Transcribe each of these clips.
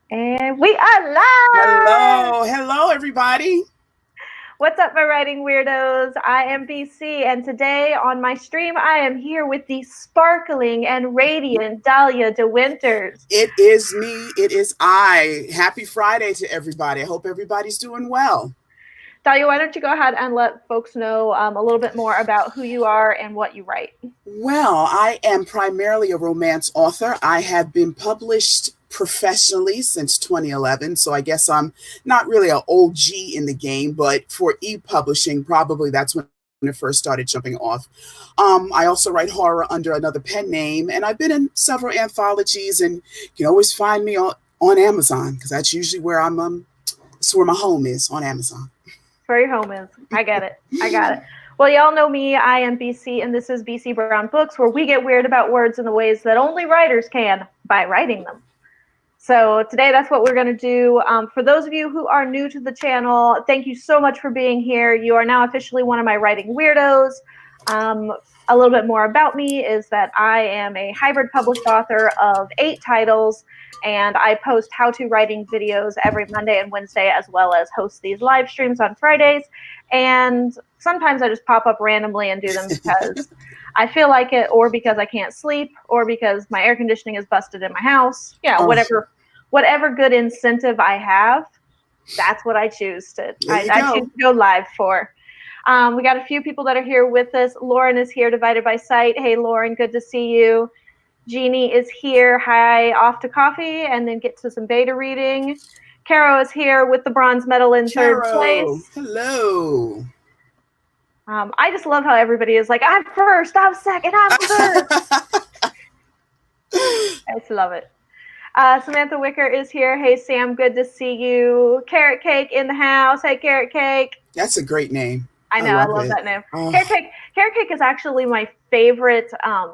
And we are live! Hello, everybody. What's up, my writing weirdos? I am BC, and today on my stream, I am here with the sparkling and radiant Dahlia De Winters. It is me. It is I. Happy Friday to everybody. I hope everybody's doing well. Dahlia, why don't you go ahead and let folks know a little bit more about who you are and what you write? Well, I am primarily a romance author. I have been published professionally since 2011, so I guess I'm not really an OG in the game, but for e-publishing, probably that's when it first started jumping off. I also write horror under another pen name, and I've been in several anthologies, and you can always find me on Amazon because that's usually where that's where my home is, on Amazon. Where your home is. I get it. I got it. Well, y'all know me. I am BC, and this is BC Brown Books, where we get weird about words in the ways that only writers can by writing them. So today, that's what we're going to do. For those of you who are new to the channel, thank you so much for being here. You are now officially one of my writing weirdos. A little bit more about me is that I am a hybrid published author of 8 titles, and I post how-to writing videos every Monday and Wednesday, as well as host these live streams on Fridays. And sometimes I just pop up randomly and do them because I feel like it, or because I can't sleep, or because my air conditioning is busted in my house. You know, whatever good incentive I have, that's what I choose to. I choose to go live for. We got a few people that are here with us. Lauren is here, divided by sight. Hey, Lauren, good to see you. Jeannie is here. Hi, off to coffee, and then get to some beta reading. Caro is here with the bronze medal in third place. Hello. I just love how everybody is like, I'm first, I'm second, I'm third. I just love it. Samantha Wicker is here. Hey, Sam, good to see you. Carrot Cake in the house. Hey, Carrot Cake. That's a great name. I know, I love that name. Oh. Carrot Cake is actually my favorite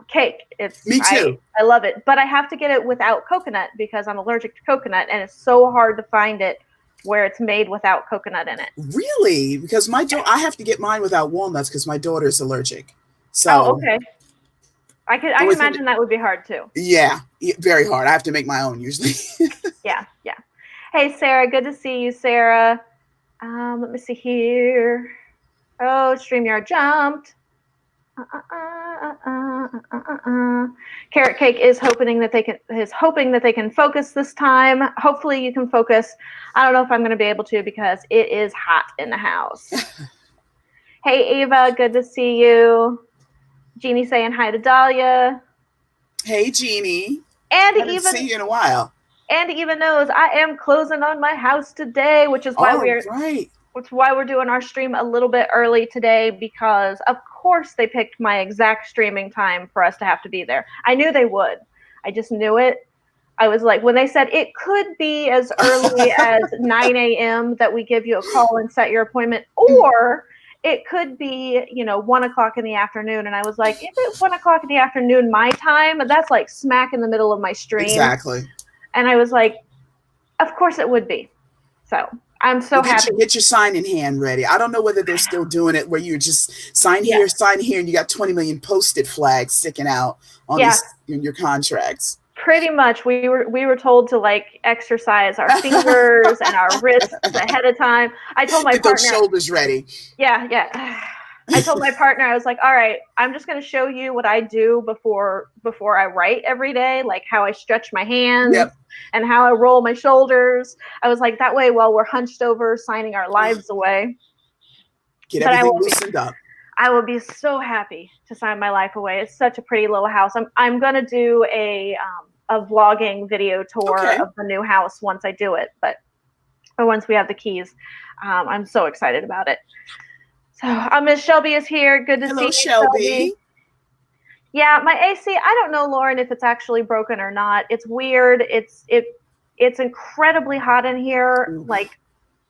cake. Me too. I love it, but I have to get it without coconut because I'm allergic to coconut, and it's so hard to find it where it's made without coconut in it. Really? Because I have to get mine without walnuts because my daughter is allergic. So okay. I can imagine that would be hard too. Yeah, very hard. I have to make my own usually. Yeah. Hey, Sarah, good to see you, Sarah. Let me see here. Oh, StreamYard jumped. Carrot Cake is hoping that they can focus this time. Hopefully you can focus. I don't know if I'm going to be able to because it is hot in the house. Hey, Ava, good to see you. Jeannie saying hi to Dahlia. Hey, Jeannie. And I haven't seen you in a while. And Eva knows I am closing on my house today, which is why we're doing our stream a little bit early today, because of course they picked my exact streaming time for us to have to be there. I knew they would. I just knew it. I was like, when they said it could be as early as 9 a.m. that we give you a call and set your appointment, or it could be, 1 o'clock in the afternoon. And I was like, if it's 1 o'clock in the afternoon my time, that's like smack in the middle of my stream. Exactly. And I was like, of course it would be. So I'm so happy. Get your sign in hand ready. I don't know whether they're still doing it where you just sign here, and you got 20 million Post-it flags sticking out on in your contracts. Pretty much. We were told to like exercise our fingers and our wrists ahead of time. I told my partner, those shoulders ready. Yeah. I told my partner, I was like, all right, I'm just going to show you what I do before I write every day, like how I stretch my hands and how I roll my shoulders. I was like, that way, while we're hunched over signing our lives away, get everything loosened up. I will be so happy to sign my life away. It's such a pretty little house. I'm going to do a vlogging video tour of the new house once I do it, but once we have the keys. I'm so excited about it. So Miss Shelby is here. Good to see you, Shelby. Yeah, my AC, I don't know, Lauren, if it's actually broken or not. It's weird. It's incredibly hot in here, like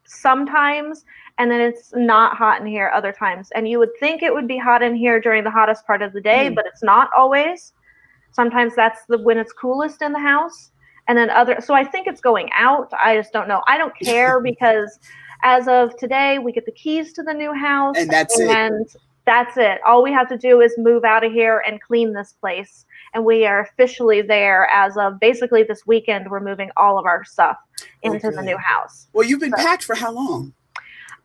sometimes, and then it's not hot in here other times. And you would think it would be hot in here during the hottest part of the day, but it's not always. Sometimes that's when it's coolest in the house. And then so I think it's going out. I just don't know. I don't care because as of today, we get the keys to the new house. And that's it. That's it. All we have to do is move out of here and clean this place. And we are officially there as of basically this weekend. We're moving all of our stuff Oh, into the new good. house. Well, you've been So packed for how long?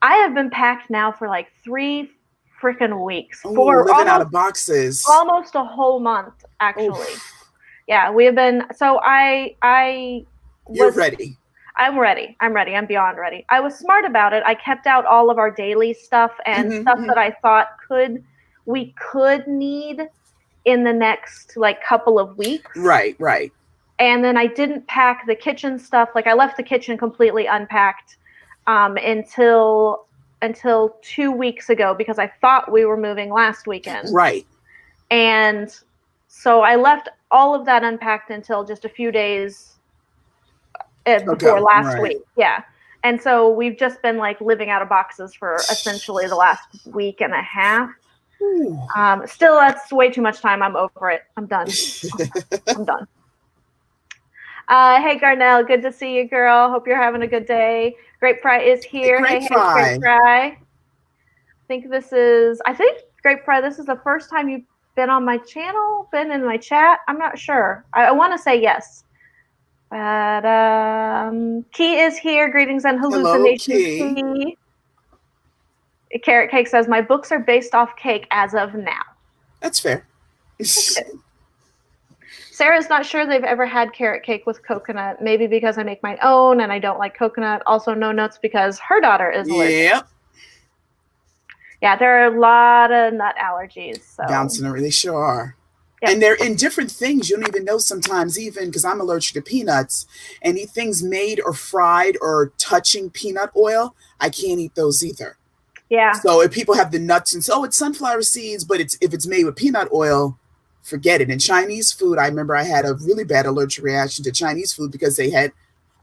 I have been packed now for like 3 freaking weeks, Oh, for living out of boxes. almost a whole month, Oh, actually. Yeah, we have been. So I you're was. ready. I'm ready. I'm ready. I'm beyond ready. I was smart about it. I kept out all of our daily stuff and stuff Hmm. that I thought we could need in the next like couple of weeks. Right, right. And then I didn't pack the kitchen stuff. Like I left the kitchen completely unpacked until 2 weeks ago because I thought we were moving last weekend. Right. And so I left all of that unpacked until just a few days before Ago. last Right. week. Yeah. And so we've just been like living out of boxes for essentially the last week and a half. Ooh. Still, that's way too much time. I'm over it. I'm done. I'm done. Hey, Garnell. Good to see you, girl. Hope you're having a good day. Grape Fry is here. Grape Hey, Grape fry. Fry. I think, Grape Fry, this is the first time you've been on my channel, been in my chat. I'm not sure. I want to say yes. But Key is here. Greetings and Hello, hallucinations, Key. Key. Carrot Cake says, my books are based off cake as of now. That's fair. Sarah's not sure they've ever had carrot cake with coconut. Maybe because I make my own and I don't like coconut. Also, no nuts because her daughter is allergic. Yep. Yeah, there are a lot of nut allergies. So. Bouncing around. They sure are. Yep. And they're in different things. You don't even know sometimes, even because I'm allergic to peanuts. Any things made or fried or touching peanut oil, I can't eat those either. Yeah. So if people have the nuts and so it's sunflower seeds, but if it's made with peanut oil, forget it. And Chinese food, I remember I had a really bad allergic reaction to Chinese food because they had,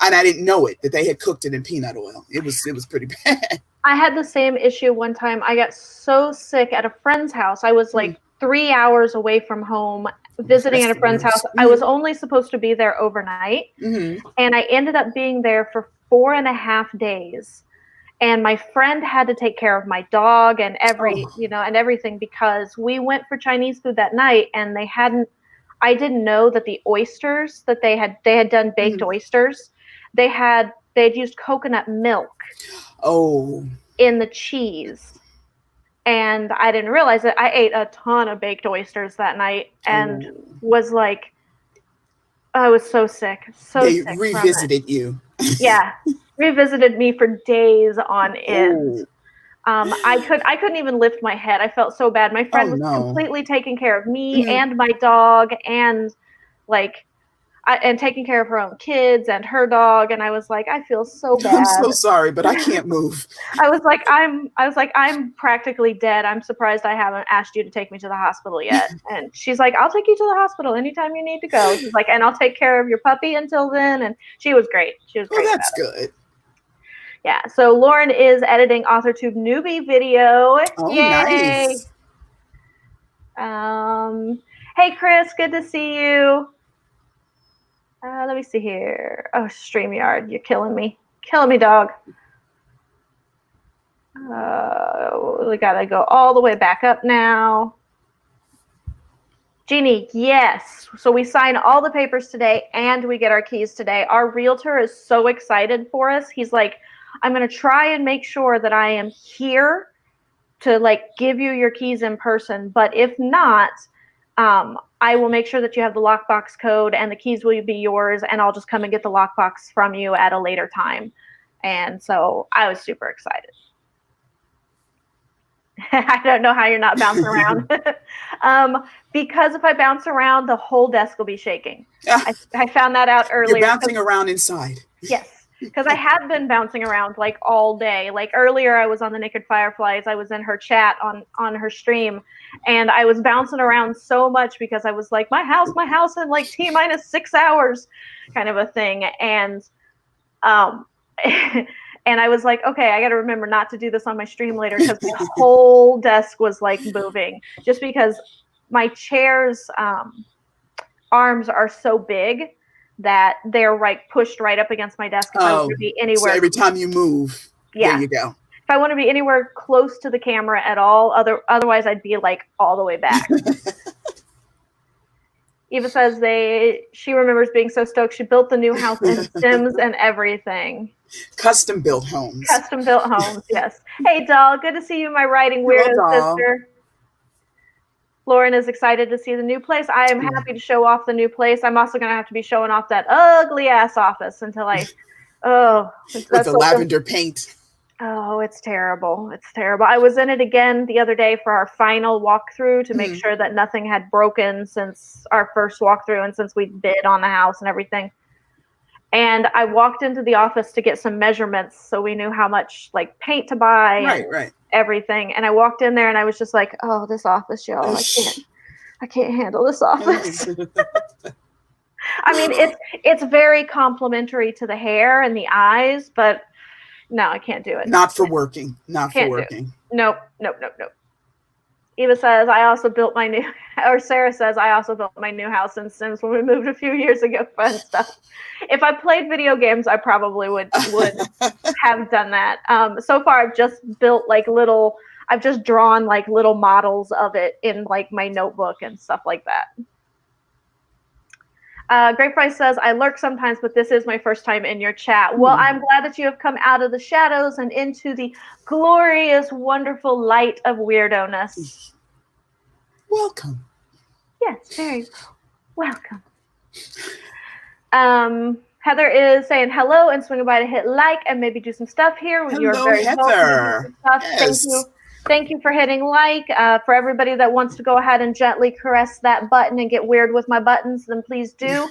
and I didn't know it, that they had cooked it in peanut oil. It was pretty bad. I had the same issue one time. I got so sick at a friend's house. I was like 3 hours away from home visiting at a friend's house. I was only supposed to be there overnight. And I ended up being there for 4.5 days. And my friend had to take care of my dog and everything because we went for Chinese food that night and I didn't know that the oysters that they had done baked oysters. They'd used coconut milk. Oh. In the cheese. And I didn't realize it. I ate a ton of baked oysters that night and was like, I was so sick. They revisited you. Yeah. Revisited me for days on end. I couldn't even lift my head. I felt so bad. My friend was completely taking care of me and my dog and and taking care of her own kids and her dog. And I was like, I feel so bad. I'm so sorry, but I can't move. I was like, I'm practically dead. I'm surprised I haven't asked you to take me to the hospital yet. And she's like, I'll take you to the hospital anytime you need to go. She's like, and I'll take care of your puppy until then. And she was great. She was great. Oh, that's good. Yeah. So Lauren is editing AuthorTube newbie video. Oh, yay. Nice. Hey, Chris, good to see you. Let me see here. Oh, StreamYard, you're killing me. Killing me, dog. We gotta go all the way back up now. Jeannie, yes. So we sign all the papers today and we get our keys today. Our realtor is so excited for us. He's like, I'm going to try and make sure that I am here to give you your keys in person. But if not, I will make sure that you have the lockbox code and the keys will be yours. And I'll just come and get the lockbox from you at a later time. And so I was super excited. I don't know how you're not bouncing around. Because if I bounce around, the whole desk will be shaking. I found that out earlier. You're bouncing around inside. Yes, because I had been bouncing around all day. Earlier, I was on the Naked Fireflies. I was in her chat on her stream, and I was bouncing around so much because I was like, my house in T-minus 6 hours, kind of a thing. And and I was like, okay, I got to remember not to do this on my stream later because the whole desk was moving just because my chair's arms are so big that they're pushed right up against my desk if I were to be anywhere. So every time you move, there you go. If I want to be anywhere close to the camera at all, otherwise I'd be like all the way back. Eva says she remembers being so stoked she built the new house in The Sims and everything. Custom built homes. Custom built homes, yes. Hey, doll, good to see you, my writing weirdo sister. Lauren is excited to see the new place. I am happy to show off the new place. I'm also going to have to be showing off that ugly ass office until with the lavender paint. Oh, it's terrible. It's terrible. I was in it again the other day for our final walkthrough to make sure that nothing had broken since our first walkthrough and since we bid on the house and everything. And I walked into the office to get some measurements so we knew how much like paint to buy and everything. And I walked in there and I was just like, oh, this office, y'all. I can't handle this office. I mean, it's very complimentary to the hair and the eyes, but no, I can't do it. Not for working. Not for working. Nope. Eva says, Sarah says, I also built my new house in Sims when we moved a few years ago. Fun stuff. If I played video games, I probably would have done that. So far, I've just built I've just drawn like little models of it in like my notebook and stuff like that. Great Price says, I lurk sometimes, but this is my first time in your chat. Well, I'm glad that you have come out of the shadows and into the glorious, wonderful light of weirdo-ness. Welcome. Yes, very welcome. Heather is saying hello and swinging by to hit like and maybe do some stuff here. Hello, You're very Heather. Yes. Thank you for hitting like. For everybody that wants to go ahead and gently caress that button and get weird with my buttons, then please do.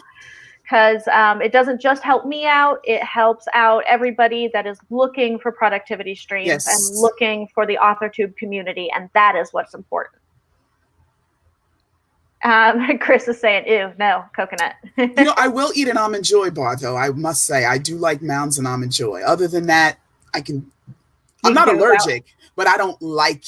Because it doesn't just help me out. It helps out everybody that is looking for productivity streams and looking for the AuthorTube community. And that is what's important. Chris is saying, ew, no, coconut. I will eat an Almond Joy bar, though. I must say, I do like Mounds and Almond Joy. Other than that, I'm not allergic, but I don't like,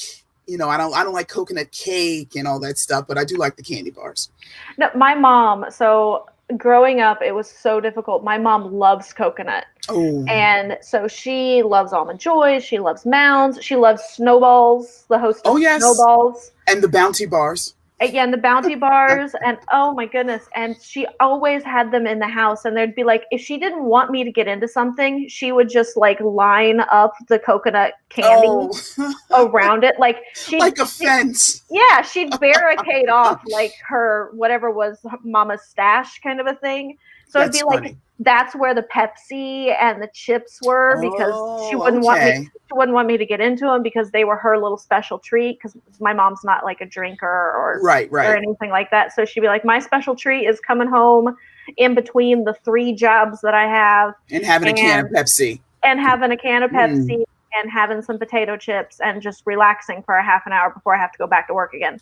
I don't like coconut cake and all that stuff, but I do like the candy bars. No, my mom, so growing up, it was so difficult. My mom loves coconut. Oh. And so she loves Almond Joy. She loves Mounds. She loves Snowballs, the host of Snowballs. And the Bounty bars. Again, the Bounty bars, and oh my goodness, and she always had them in the house, and there'd be like, if she didn't want me to get into something, she would just like line up the coconut candy around it, like a fence. Yeah, she'd barricade off like her whatever was Mama's stash kind of a thing. So it'd be like that's where the Pepsi and the chips were because she wouldn't want me to get into them because they were her little special treat because my mom's not like a drinker or anything like that. So she'd be like, my special treat is coming home in between the 3 jobs that I have and having a can of Pepsi and having some potato chips and just relaxing for a half an hour before I have to go back to work again.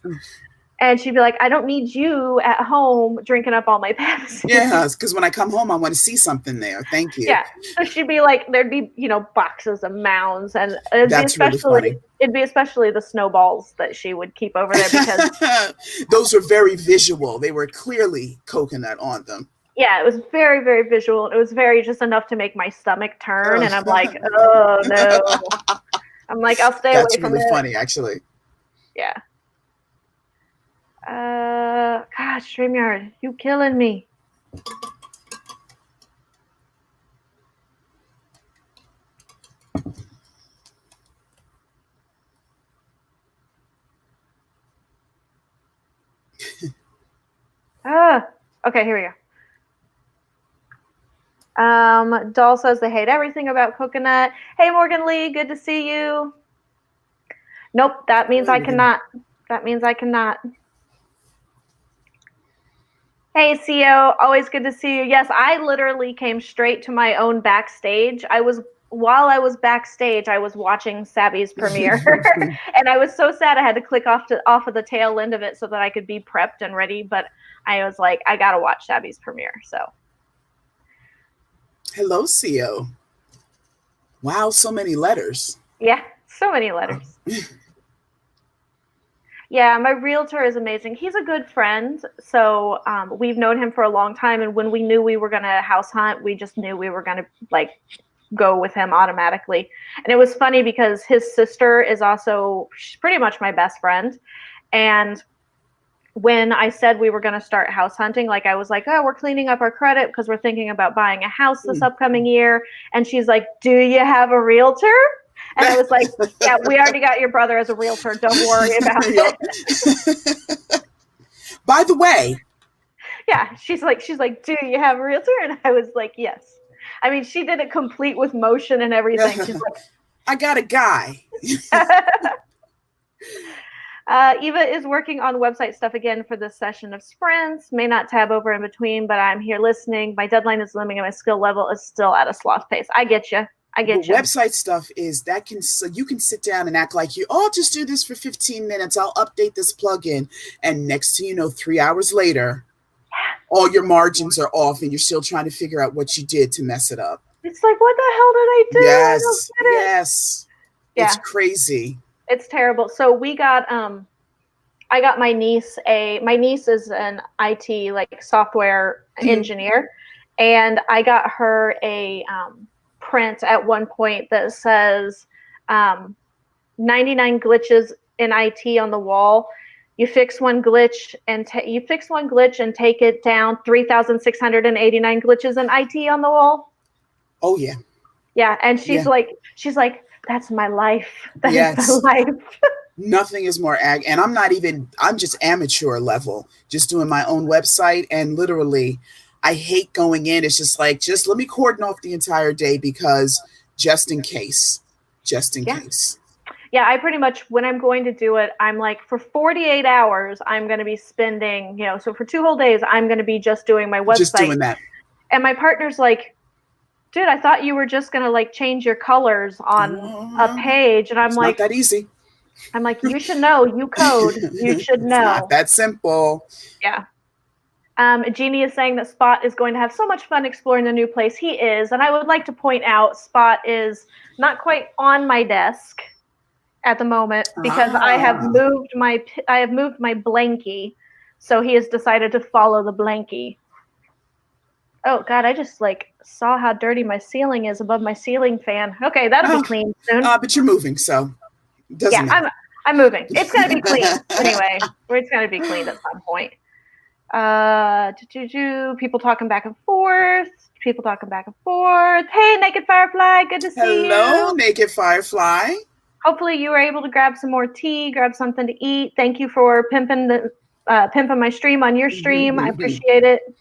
And she'd be like, I don't need you at home drinking up all my Pepsi. Yeah, because when I come home, I want to see something there. Thank you. Yeah. So she'd be like, there'd be, boxes of Mounds. And it'd be especially the Snowballs that she would keep over there because those were very visual. They were clearly coconut on them. Yeah, it was very, very visual. It was very just enough to make my stomach turn. And I'm like, oh, no. I'm like, I'll stay away from it. That's really funny, actually. Yeah. Gosh, StreamYard, you killing me. Okay, here we go. Doll says they hate everything about coconut. Hey, Morgan Lee, good to see you. Nope, that means I cannot. That means I cannot. Hey, CO, always good to see you. Yes, I literally came straight to my own backstage. While I was backstage, I was watching Savvy's premiere, and I was so sad I had to click off of the tail end of it so that I could be prepped and ready. But I was like, I gotta watch Savvy's premiere. So, hello, CO. Wow, so many letters. Yeah, so many letters. Yeah, my realtor is amazing. He's a good friend. So we've known him for a long time. And when we knew we were going to house hunt, we just knew we were going to go with him automatically. And it was funny because his sister is also, she's pretty much my best friend. And when I said we were going to start house hunting, like I was like, oh, we're cleaning up our credit because we're thinking about buying a house this upcoming year. And she's like, do you have a realtor? And I was like, yeah, we already got your brother as a realtor. Don't worry about it. By the way. Yeah, she's like, do you have a realtor? And I was like, yes. I mean, she did it complete with motion and everything. She's like, I got a guy. Eva is working on website stuff again for this session of sprints. May not tab over in between, but I'm here listening. My deadline is looming and my skill level is still at a sloth pace. I get you. Website stuff is that so you can sit down and act like I'll just do this for 15 minutes. I'll update this plugin. And next thing you know, 3 hours later, all your margins are off and you're still trying to figure out what you did to mess it up. It's like, what the hell did I do? Yes. Yes. Yeah. It's crazy. It's terrible. So we got, I got my niece my niece is an IT, like software engineer. And I got her a print at one point that says 99 glitches in IT on the wall. You fix one glitch and take it down 3,689 glitches in IT on the wall. Oh yeah. Yeah. And she's like, that's my life. That is my life. Nothing is more and I'm just amateur level, just doing my own website. And literally, I hate going in. It's just like, let me cordon off the entire day because just in case. Yeah, I pretty much, when I'm going to do it, I'm like, for 48 hours, I'm going to be spending, so for 2 whole days, I'm going to be just doing my website. Just doing that. And my partner's like, dude, I thought you were just going to like change your colors on a page. And I'm it's like, not that easy. I'm like, you should know, you code, you should know. It's not that simple. Yeah. Jeannie is saying that Spot is going to have so much fun exploring the new place. He is. And I would like to point out, Spot is not quite on my desk at the moment because I have moved my blankie. So he has decided to follow the blankie. Oh God, I just like saw how dirty my ceiling is above my ceiling fan. Okay, that'll be clean soon. But you're moving, so it doesn't matter. I'm moving. It's gonna be clean anyway. It's gonna be cleaned at some point. People talking back and forth. Hey, Naked Firefly, good to see you. Hello, Naked Firefly. Hopefully you were able to grab some more tea, grab something to eat. Thank you for pimping my stream on your stream. I appreciate it.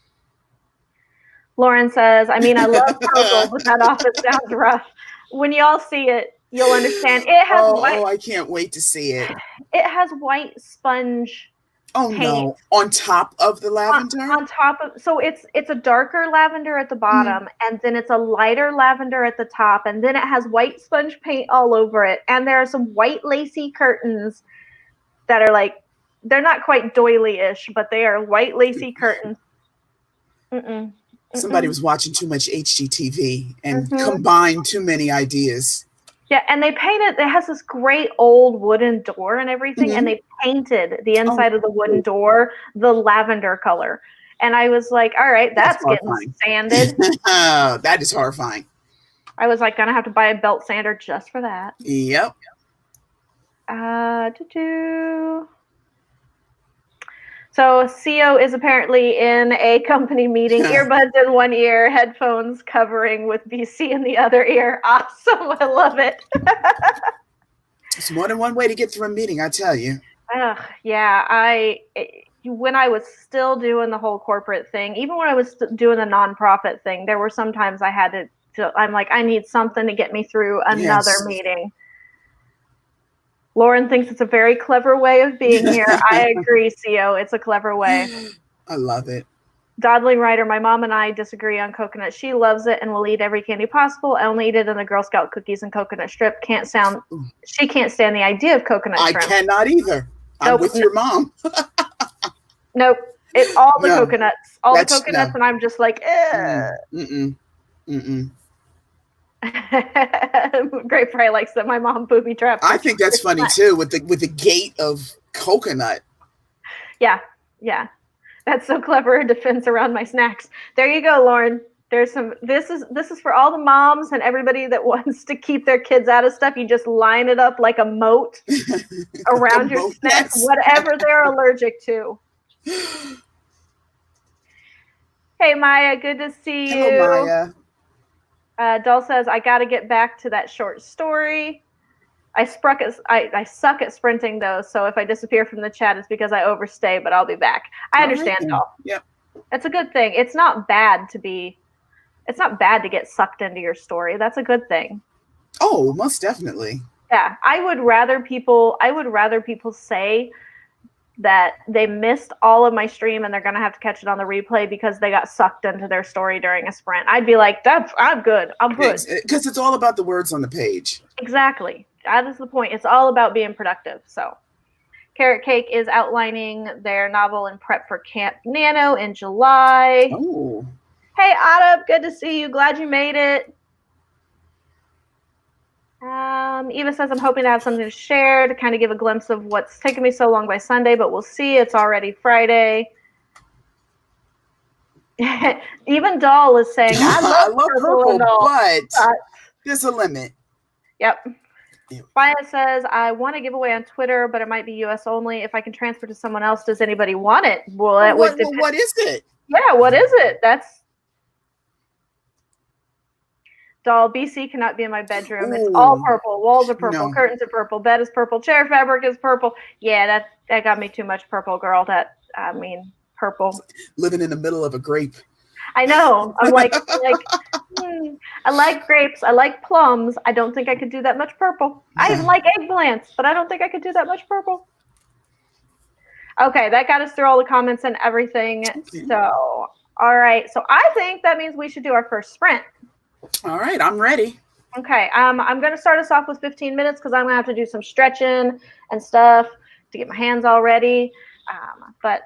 Lauren says, I love puzzles, but that office sounds rough. When y'all see it, you'll understand. It has I can't wait to see it. It has white sponge paint. No, on top of the lavender? On top of, so it's a darker lavender at the bottom, and then it's a lighter lavender at the top, and then it has white sponge paint all over it. And there are some white lacy curtains that are like, they're not quite doily-ish, but they are white lacy curtains. Somebody was watching too much HGTV and combined too many ideas. Yeah, and they painted, it has this great old wooden door and everything, and they painted the inside of the wooden door the lavender color. And I was like, all right, that's getting sanded. That is horrifying. I was like, gonna have to buy a belt sander just for that. Yep. So CO is apparently in a company meeting, earbuds in one ear, headphones covering with BC in the other ear. Awesome. I love it. It's more than one way to get through a meeting, I tell you. Yeah. When I was still doing the whole corporate thing, even when I was doing the nonprofit thing, there were sometimes I had to I'm like, I need something to get me through another meeting. Lauren thinks it's a very clever way of being here. I agree, CO. It's a clever way. I love it. Dodling Writer, my mom and I disagree on coconut. She loves it and will eat every candy possible. I only eat it in the Girl Scout cookies and coconut strip. She can't stand the idea of coconut shrimp. I cannot either. I'm with your mom. Nope. It's all the coconuts. All the coconuts, and I'm just like, Great Fry likes that my mom booby trapped. I think that's funny too, with the gate of coconut. Yeah. That's so clever, a defense around my snacks. There you go, Lauren. There's some. This is for all the moms and everybody that wants to keep their kids out of stuff. You just line it up like a moat around your Moat, neck, yes. whatever they're allergic to. Hey Maya, good to see Hello, you. Maya. Dull says I got to get back to that short story. I suck at sprinting though, so if I disappear from the chat, it's because I overstay. But I'll be back. I All right, understand, then. Dull. Yep. It's a good thing. It's not bad to be. It's not bad to get sucked into your story. That's a good thing. Oh, most definitely. Yeah, I would rather people say that they missed all of my stream and they're gonna have to catch it on the replay because they got sucked into their story during a sprint. I'd be like, I'm good. I'm good. Because it's all about the words on the page. Exactly. That is the point. It's all about being productive. So Carrot Cake is outlining their novel in prep for Camp Nano in July. Oh. Hey, Adab, good to see you. Glad you made it. Eva says, I'm hoping to have something to share to kind of give a glimpse of what's taken me so long by Sunday, but we'll see. It's already Friday. Even Doll is saying, I love purple and all. but there's a limit. Yep. Maya says, I want to give away on Twitter, but it might be US only. If I can transfer to someone else, does anybody want it? Well, what is it? Yeah, what is it? That's Doll. BC cannot be in my bedroom. It's all purple. Walls are purple. No. Curtains are purple. Bed is purple. Chair fabric is purple. Yeah, that got me too much purple, girl. Purple. Living in the middle of a grape. I know. I'm like, I like grapes. I like plums. I don't think I could do that much purple. I even like eggplants, but I don't think I could do that much purple. Okay, that got us through all the comments and everything. Okay. So, all right. So I think that means we should do our first sprint. All right, I'm ready. Okay, I'm going to start us off with 15 minutes because I'm going to have to do some stretching and stuff to get my hands all ready.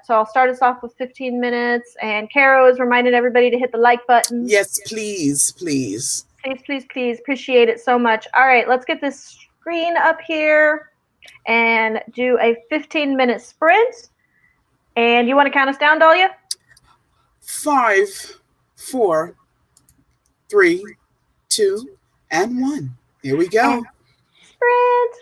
So I'll start us off with 15 minutes. And Caro is reminding everybody to hit the like button. Yes, please, please. Please, please, please. Appreciate it so much. All right, let's get this screen up here and do a 15-minute sprint. And you want to count us down, Dahlia? 5, 4, 3, 2, and 1. Here we go. And sprint.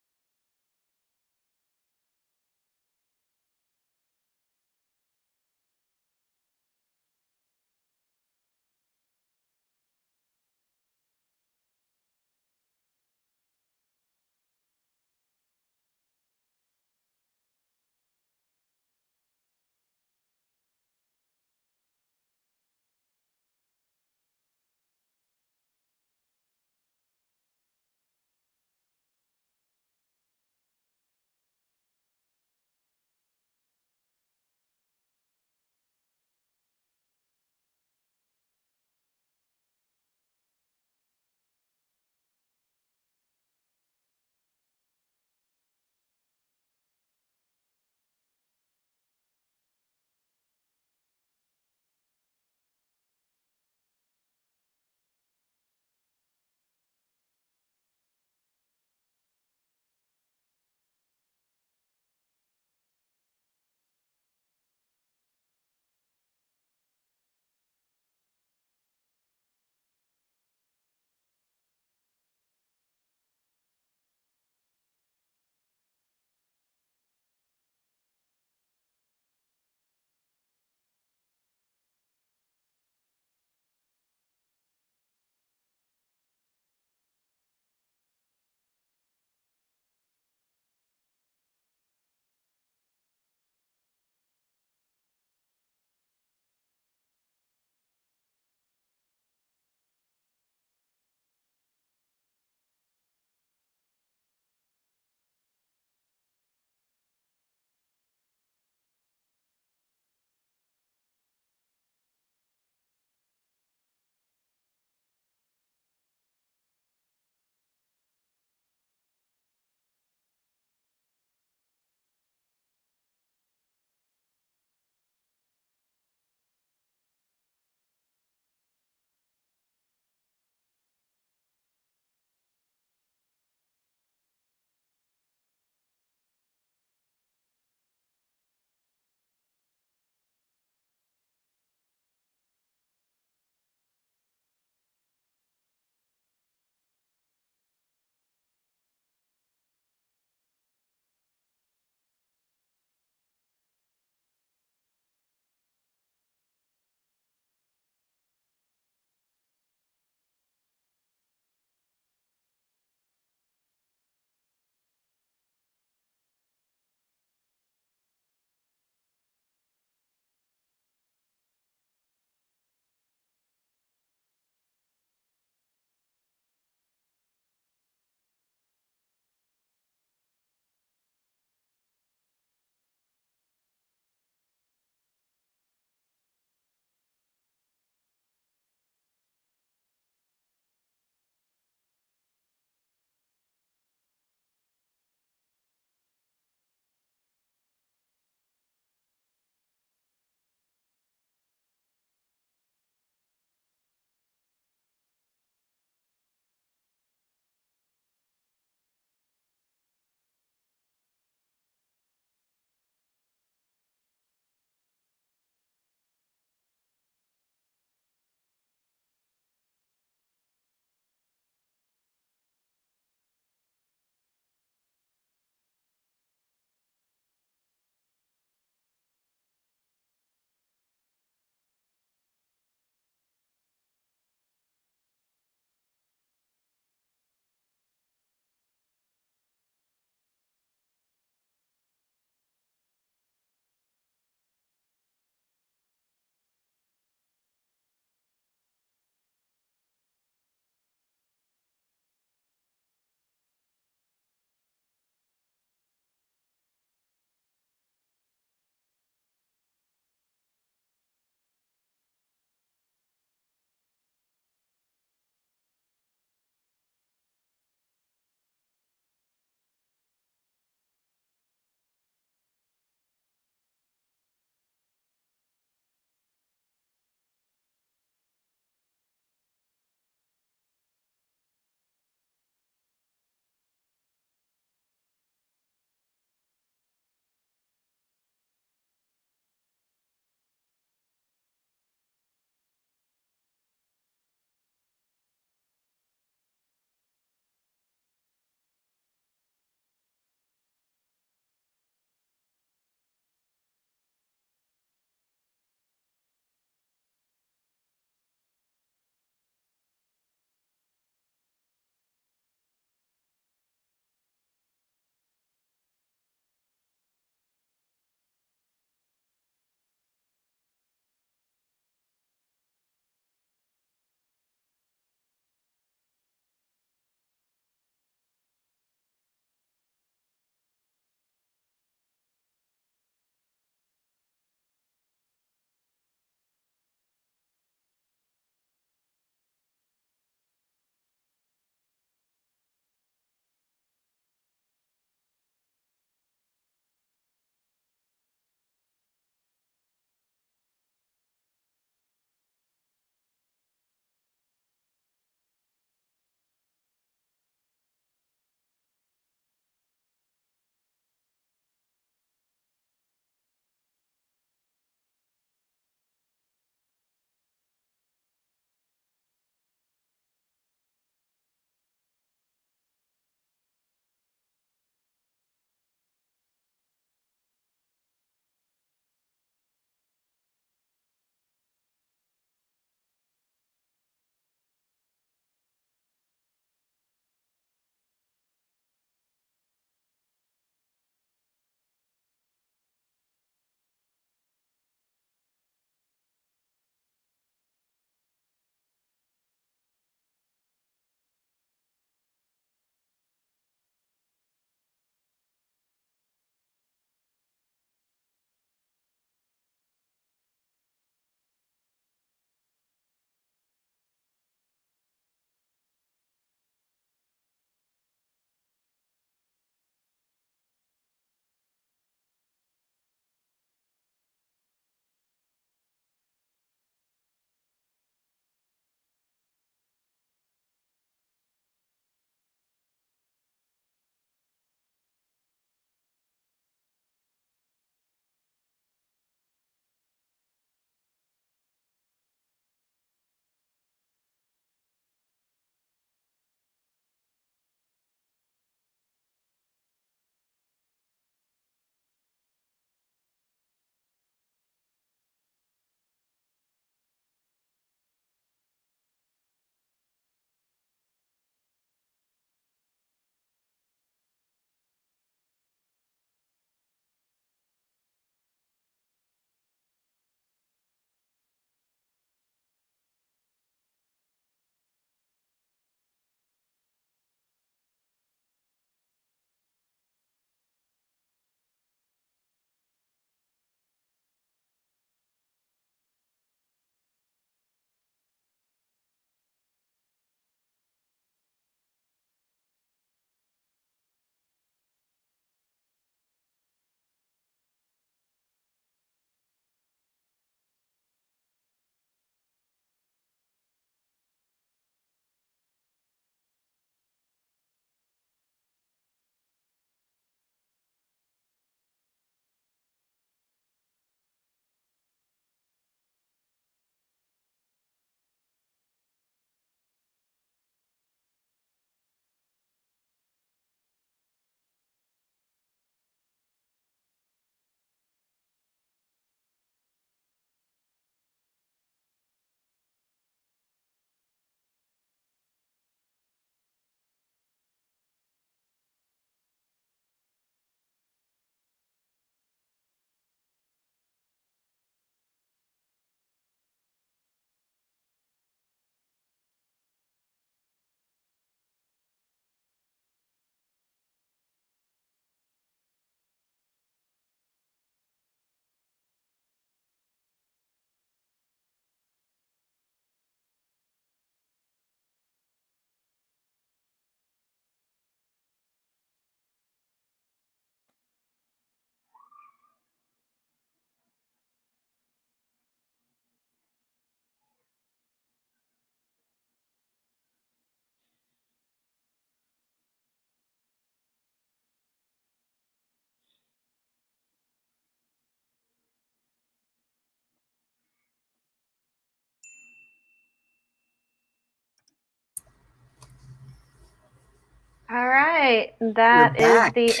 All right. We're That is back. the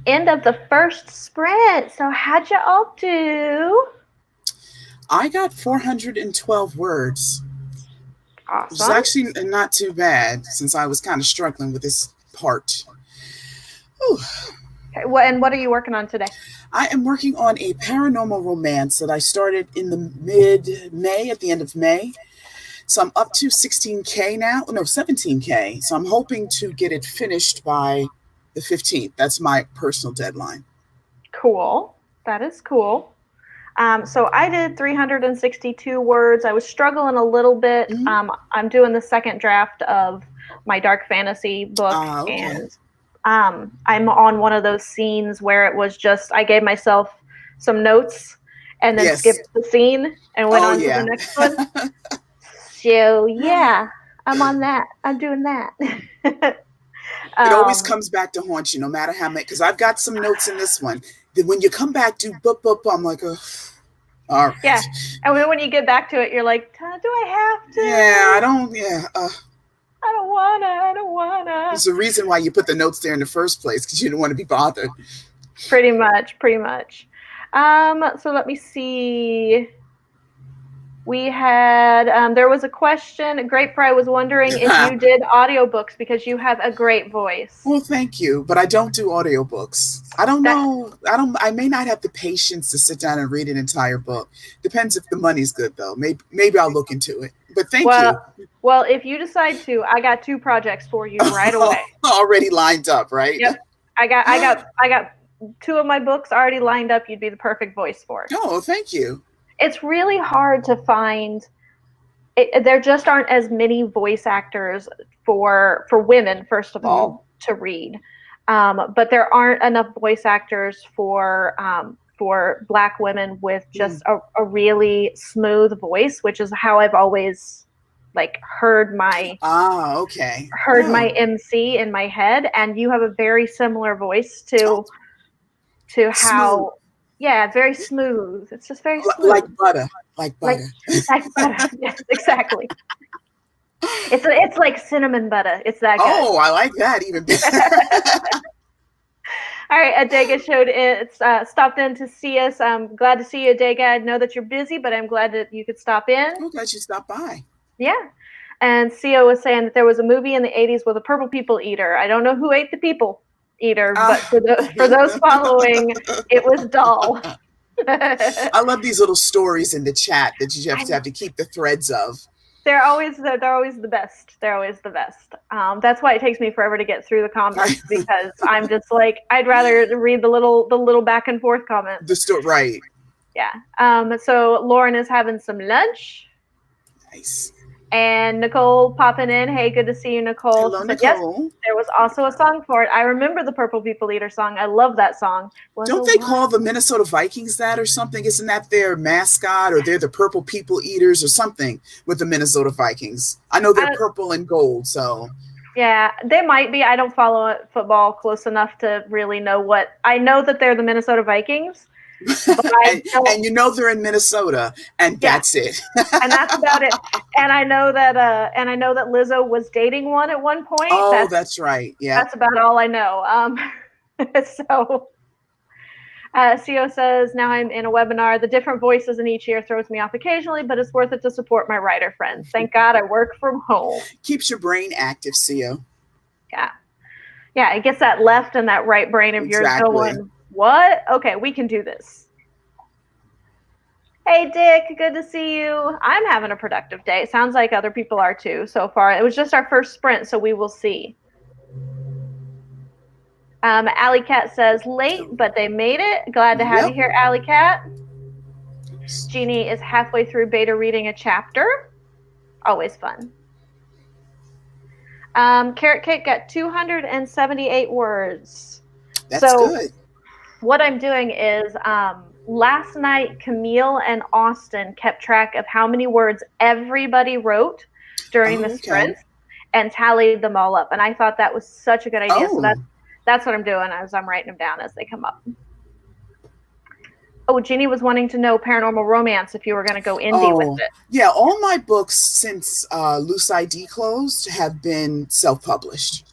end of the first sprint. So how'd you all do? I got 412 words, which is Awesome. actually not too bad since I was kind of struggling with this part. Whew. Okay, and what are you working on today? I am working on a paranormal romance that I started in the mid-May, at the end of May. So I'm up to 16K now. No, 17K. So I'm hoping to get it finished by the 15th. That's my personal deadline. Cool. That is cool. So I did 362 words. I was struggling a little bit. Mm-hmm. I'm doing the second draft of my dark fantasy book, Okay. and I'm on one of those scenes where it was just I gave myself some notes and then Yes. skipped the scene and went Oh, on to the yeah. next one. So yeah, I'm on that. I'm doing that. It always um, comes back to haunt you, no matter how many. Because I've got some notes in this one. Then when you come back to boop boop, I'm like, oh, all yeah, right. and then when you get back to it, you're like, do I have Yeah, I to? don't. Yeah, I don't wanna. I don't wanna. there's a reason why you put the notes there in the first place because you didn't want to be bothered. Pretty much, pretty much. So let me see. We had there was a question. Great Fry was wondering if you did audiobooks because you have a great voice. Well, thank you, but I don't do audiobooks. I don't That know. I may not have the patience to sit down and read an entire book. Depends if the money's good, though. Maybe I'll look into it. But thank well, you. well, if you decide to, I got two projects for you right away. Already lined up, right? Yep, I got two of my books already lined up. You'd be the perfect voice for. Oh, thank you. It's really hard to find. There just aren't as many voice actors for women, first of Mm-hmm. all, to read. But there aren't enough voice actors for Black women with Mm-hmm. just a really smooth voice, which is how I've always like Ah, okay. heard Oh, my MC in my head. And you have a very similar voice oh, to smooth, how, yeah, very smooth. It's just very like smooth, butter, like like butter. butter. Yes, exactly. It's like cinnamon butter. It's that good. Oh, I like that even better. All right, Adega stopped in to see us. I'm glad to see you, Adega. I know that you're busy, but I'm glad that you could stop in. I'm glad you stopped by. Yeah. And Cio was saying that there was a movie in the 80s with a purple people eater. I don't know who ate the people eater, but Ah. for those following, it was dull. I love these little stories in the chat that you I have to keep the threads of. they're always the best. They're always the best. That's why it takes me forever to get through the comments because I'm just like I'd rather read the little back and forth The comments. story, right? Yeah. So Lauren is having some lunch, Nice. and Nicole popping in. Hey, good to see you, Nicole. Hello, She said yes. Nicole. There was also a song for it. I remember the Purple People Eater song. I love that song. Was Don't a they call while. the Minnesota Vikings that or something? Isn't that their mascot or they're the purple people eaters or something with the Minnesota Vikings? I know they're I, purple and gold, so. yeah, they might be. I don't follow football close enough to really know what. I know that they're the Minnesota Vikings, but I don't. And you know they're in Minnesota, and Yeah, that's it. and that's about it. And I know that Lizzo was dating one at one point. Oh, that's right. Yeah. That's about all I know. So CO says, now I'm in a webinar. The different voices in each ear throws me off occasionally, but it's worth it to support my writer friends. Thank God I work from home. Keeps your brain active, Co. Yeah. Yeah, it gets that left and that right brain of yours Exactly. going, what? Okay, we can do this. Hey, Dick, good to see you. I'm having a productive day. It sounds like other people are too so far. It was just our first sprint, so we will see. Alley Cat says, late, but they made it. Glad to have you here, Alley Cat. Jeannie is halfway through beta reading a chapter. Always fun. Carrot Cake got 278 words. That's good. What I'm doing is last night, Camille and Austin kept track of how many words everybody wrote during the sprint and tallied them all up. And I thought that was such a good idea. Oh. So that's what I'm doing as I'm writing them down as they come up. Oh, Jeannie was wanting to know paranormal romance if you were going to go indie with it. Yeah, all my books since Loose ID closed have been self-published.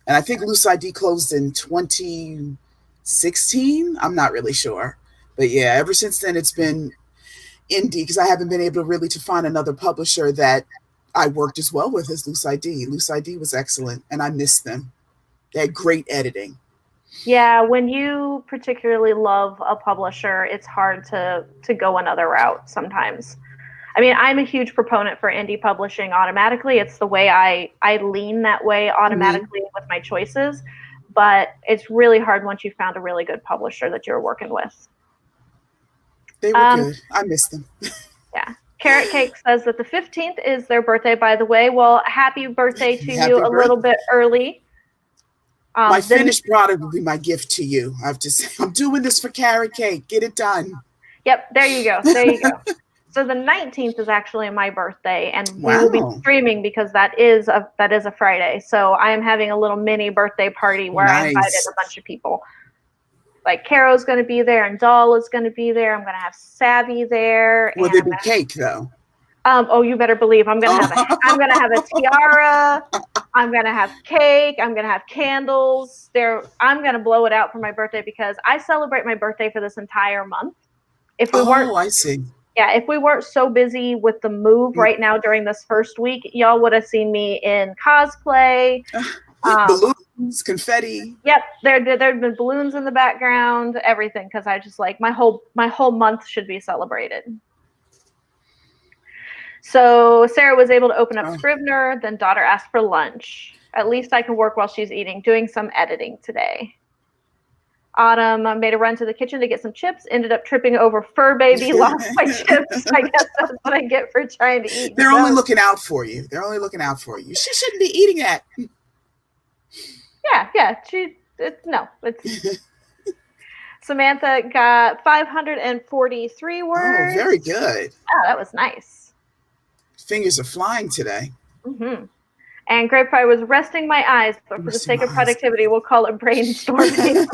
And I think Loose ID closed in 2016. I'm not really sure. But yeah, ever since then it's been indie because I haven't been able to really to find another publisher that I worked as well with as Loose ID. Loose ID was excellent and I missed them. They had great editing. Yeah, when you particularly love a publisher, it's hard to go another route sometimes. I mean, I'm a huge proponent for indie publishing automatically. It's the way I lean that way Mm-hmm. automatically with my choices, but it's really hard once you found a really good publisher that you're working with. They were Um, good. I missed them. yeah. Carrot Cake says that the 15th is their birthday, by the way. Well, happy birthday to you Happy a little birthday. bit early. My Then, finished product will be my gift to you. I have to say, I'm doing this for Carrot Cake. Get it done. yep, there you go. There you go. So the 19th is actually my birthday, and we will be Wow. streaming because that is a Friday. So I am having a little mini birthday party where I invited Nice. a bunch of people. Like Caro's going to be there, and Doll is going to be there. I'm going to have Savvy there, Will and there I'm be going cake though? oh, you better believe I'm gonna have a Oh. tiara. I'm gonna have cake. I'm gonna have candles. I'm gonna blow it out for my birthday because I celebrate my birthday for this entire month. If we weren't, Oh, I see. yeah, if we weren't so busy with the move right now during this first week, y'all would have seen me in cosplay. Um, Balloons, confetti. yep, there'd been balloons in the background, everything, because I just like my whole month should be celebrated. So Sarah was able to open up Oh, Scrivener, then daughter asked for lunch. At least I can work while she's eating, doing some editing today. Autumn made a run to the kitchen to get some chips, ended up tripping over fur baby, lost my chips. I guess that's what I get for trying to eat they're only junk. looking out for you. They're only looking out for you. She shouldn't be eating that. Yeah. No, it's Samantha got 543 Oh, very words. good. Oh, that was nice. Fingers are flying today. Mm-hmm. And Grapefly was resting my eyes, but for the Resting sake my of eyes. productivity, we'll call it brainstorming.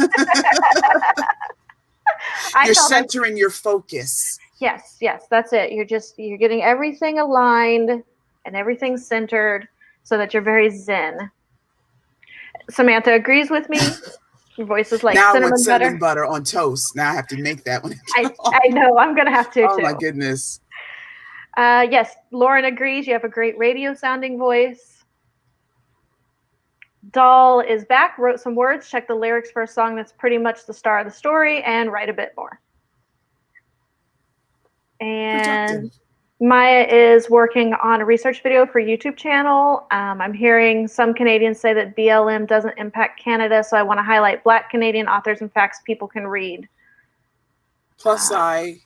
I You're tell my centering your focus. yes, that's it. You're getting everything aligned and everything centered so that you're very zen. Samantha agrees with me. Your voice is like Now I want cinnamon cinnamon butter. butter on toast. Now I have to make that one. I know I'm gonna have to Oh my too. goodness. Yes, Lauren agrees. You have a great radio sounding voice. Doll is back, wrote some words, check the lyrics for a song that's pretty much the star of the story, and write a bit more. And Productive. Maya is working on a research video for YouTube channel. I'm hearing some Canadians say that BLM doesn't impact Canada, so I want to highlight Black Canadian authors and facts people can read. Plus I'm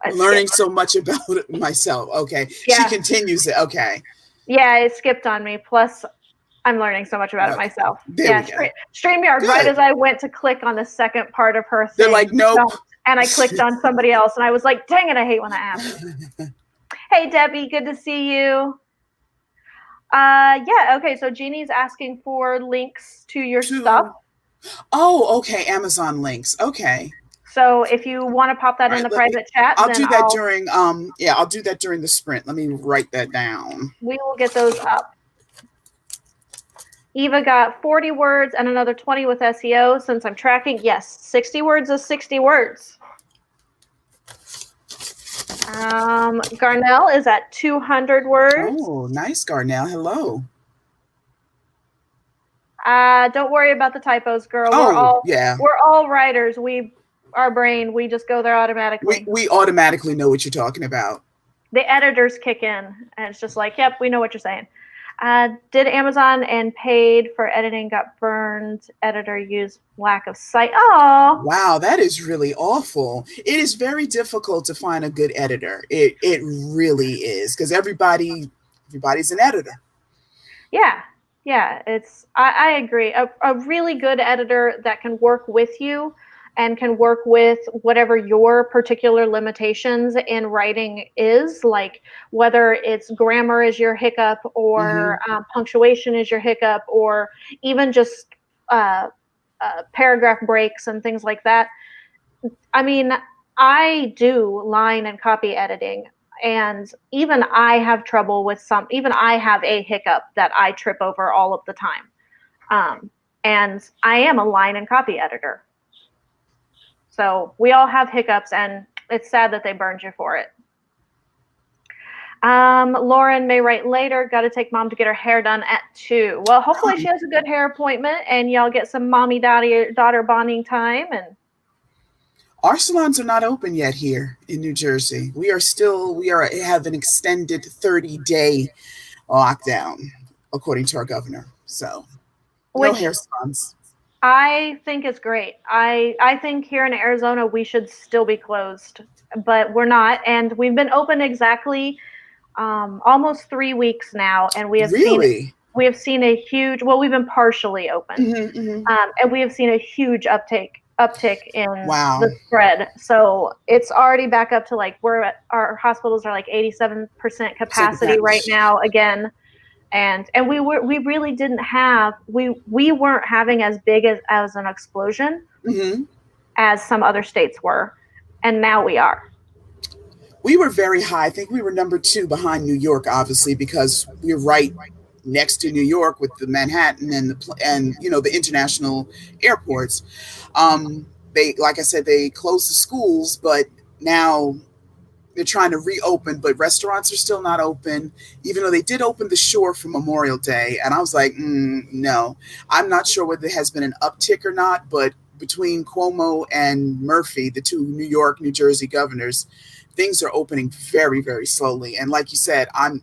I learning skipped. so much about it myself. Okay. She Yeah, continues it. Okay. yeah, it skipped on me. Plus, I'm learning so much about it Okay. myself. There Yeah, we go. StreamYard, right Good. as I went to click on the second part of her They're thing, like, nope. and I clicked on somebody else, and I was like, dang it, I hate when that happens. Hey, Debbie, good to see you. Yeah, okay, so Jeannie's asking for links to your stuff. Oh, okay. Amazon links. Okay. So if you want to pop that All in right. the private chat, I'll then do that during I'll do that during the sprint. Let me write that down. we will get those up. Eva got 40 words and another 20 with SEO. Since I'm tracking, yes, 60 words is 60 words. Garnell is at 200 words. Oh, nice, Garnell. Hello. Don't worry about the typos, girl. Oh, yeah. We're all writers. Our brain, we just go there automatically. We automatically know what you're talking about. The editors kick in, and it's just like, yep, we know what you're saying. Did Amazon and paid for editing got burned. Editor used lack of sight. Oh, Wow, that is really awful. It is very difficult to find a good editor. It really is because everybody's an editor. yeah. I agree. A really good editor that can work with you and can work with whatever your particular limitations in writing is, like whether it's grammar is your hiccup or punctuation is your hiccup, or even just paragraph breaks and things like that. I mean, I do line and copy editing, and even I have trouble with even I have a hiccup that I trip over all of the time. And I am a line and copy editor. So we all have hiccups, and it's sad that they burned you for it. Lauren may write later. Got to take mom to get her hair done at 2. Well, hopefully she has a good hair appointment, and y'all get some mommy daughter bonding time. And our salons are not open yet here in New Jersey. We have an extended 30-day lockdown, according to our governor. So no hair salons. I think is great. I think here in Arizona we should still be closed, but we're not, and we've been open exactly almost 3 weeks now, and we have seen a huge. Well, we've been partially open, and we have seen a huge uptick in the spread. So it's already back up to like our hospitals are like 87% capacity right now again. And we really didn't have we weren't having as big as an explosion as some other states were, and now we are. We were very high. I think we were number 2 behind New York, obviously, because we're right next to New York with the Manhattan and the international airports. They, like I said, they closed the schools, but now they're trying to reopen, but restaurants are still not open, even though they did open the shore for Memorial Day. And I was like, no, I'm not sure whether there has been an uptick or not, but between Cuomo and Murphy, the 2 New York, New Jersey governors, things are opening very, very slowly. And like you said, I'm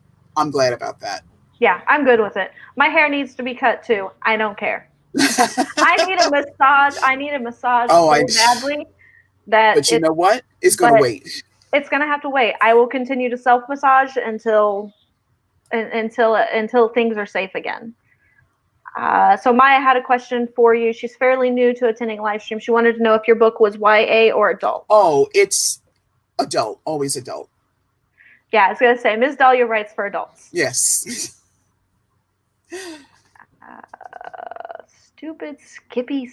glad about that. Yeah, I'm good with it. My hair needs to be cut too. I don't care. I need a massage. So badly that. But you know what? It's going to wait. It's going to have to wait. I will continue to self massage until things are safe again. So Maya had a question for you. She's fairly new to attending live stream. She wanted to know if your book was YA or adult. Oh, it's adult. Always adult. Yeah, I was going to say, Ms. Dahlia writes for adults. Yes. Stupid Skippy.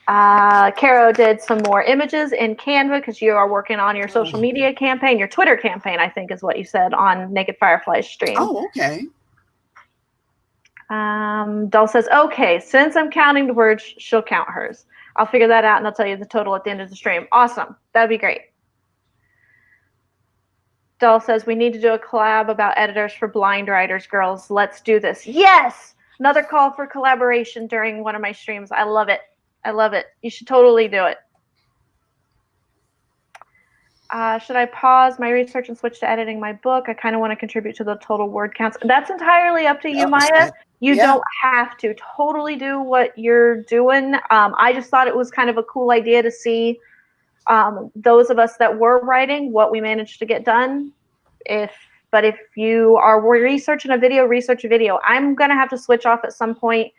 Caro did some more images in Canva because you are working on your social media campaign, your Twitter campaign, I think is what you said on Naked Firefly's stream. Oh, okay. Doll says, okay, since I'm counting the words, she'll count hers. I'll figure that out and I'll tell you the total at the end of the stream. Awesome. That'd be great. Doll says, we need to do a collab about editors for blind writers, girls. Let's do this. Yes! Another call for collaboration during one of my streams. I love it. You should totally do it. Should I pause my research and switch to editing my book? I kind of want to contribute to the total word counts. That's entirely up to you, Maya. You don't have to. Totally do what you're doing. I just thought it was kind of a cool idea to see those of us that were writing what we managed to get done. But if you are researching a video, research a video. I'm going to have to switch off at some point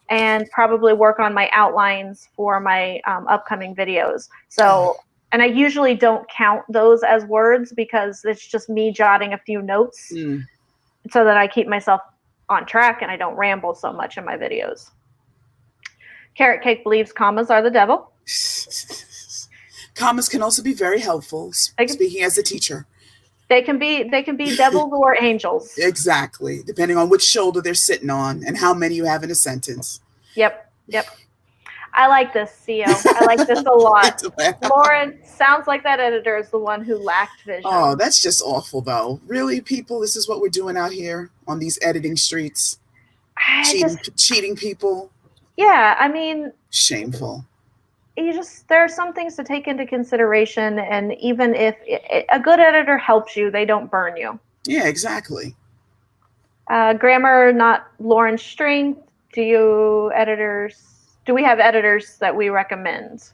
and probably work on my outlines for my upcoming videos. So, and I usually don't count those as words because it's just me jotting a few notes so that I keep myself on track and I don't ramble so much in my videos. Carrot Cake believes commas are the devil. Commas can also be very helpful, speaking as a teacher. They can be devils or angels. Exactly, depending on which shoulder they're sitting on and how many you have in a sentence. Yep. I like this, CEO. I like this a lot. Lauren, sounds like that editor is the one who lacked vision. Oh, that's just awful, though. Really, people, this is what we're doing out here on these editing streets? Cheating people? Yeah, I mean... Shameful. There are some things to take into consideration, and even if a good editor helps you, they don't burn you. Yeah, exactly. Grammar, not Lauren's strength. Do we have editors that we recommend?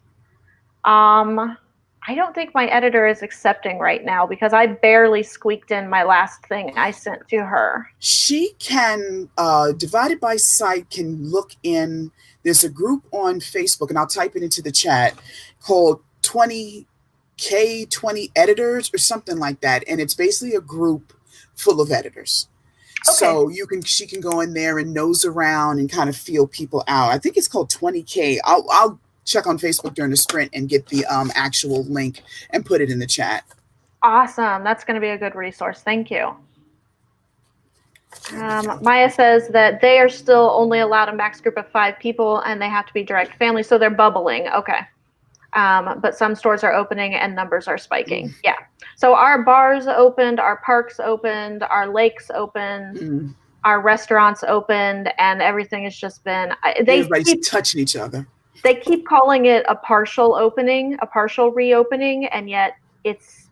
I don't think my editor is accepting right now because I barely squeaked in my last thing I sent to her. She can, Divided by Site can look in. There's a group on Facebook, and I'll type it into the chat, called 20K 20 Editors or something like that. And it's basically a group full of editors. Okay. So she can go in there and nose around and kind of feel people out. I think it's called 20K. I'll check on Facebook during the sprint and get the actual link and put it in the chat. Awesome. That's going to be a good resource. Thank you. Maya says that they are still only allowed a max group of 5 people, and they have to be direct family, so they're bubbling. Okay. But some stores are opening and numbers are spiking. Yeah. So our bars opened, our parks opened, our lakes opened, our restaurants opened, and everything has just been. Everybody's touching each other. They keep calling it a partial opening, a partial reopening, and yet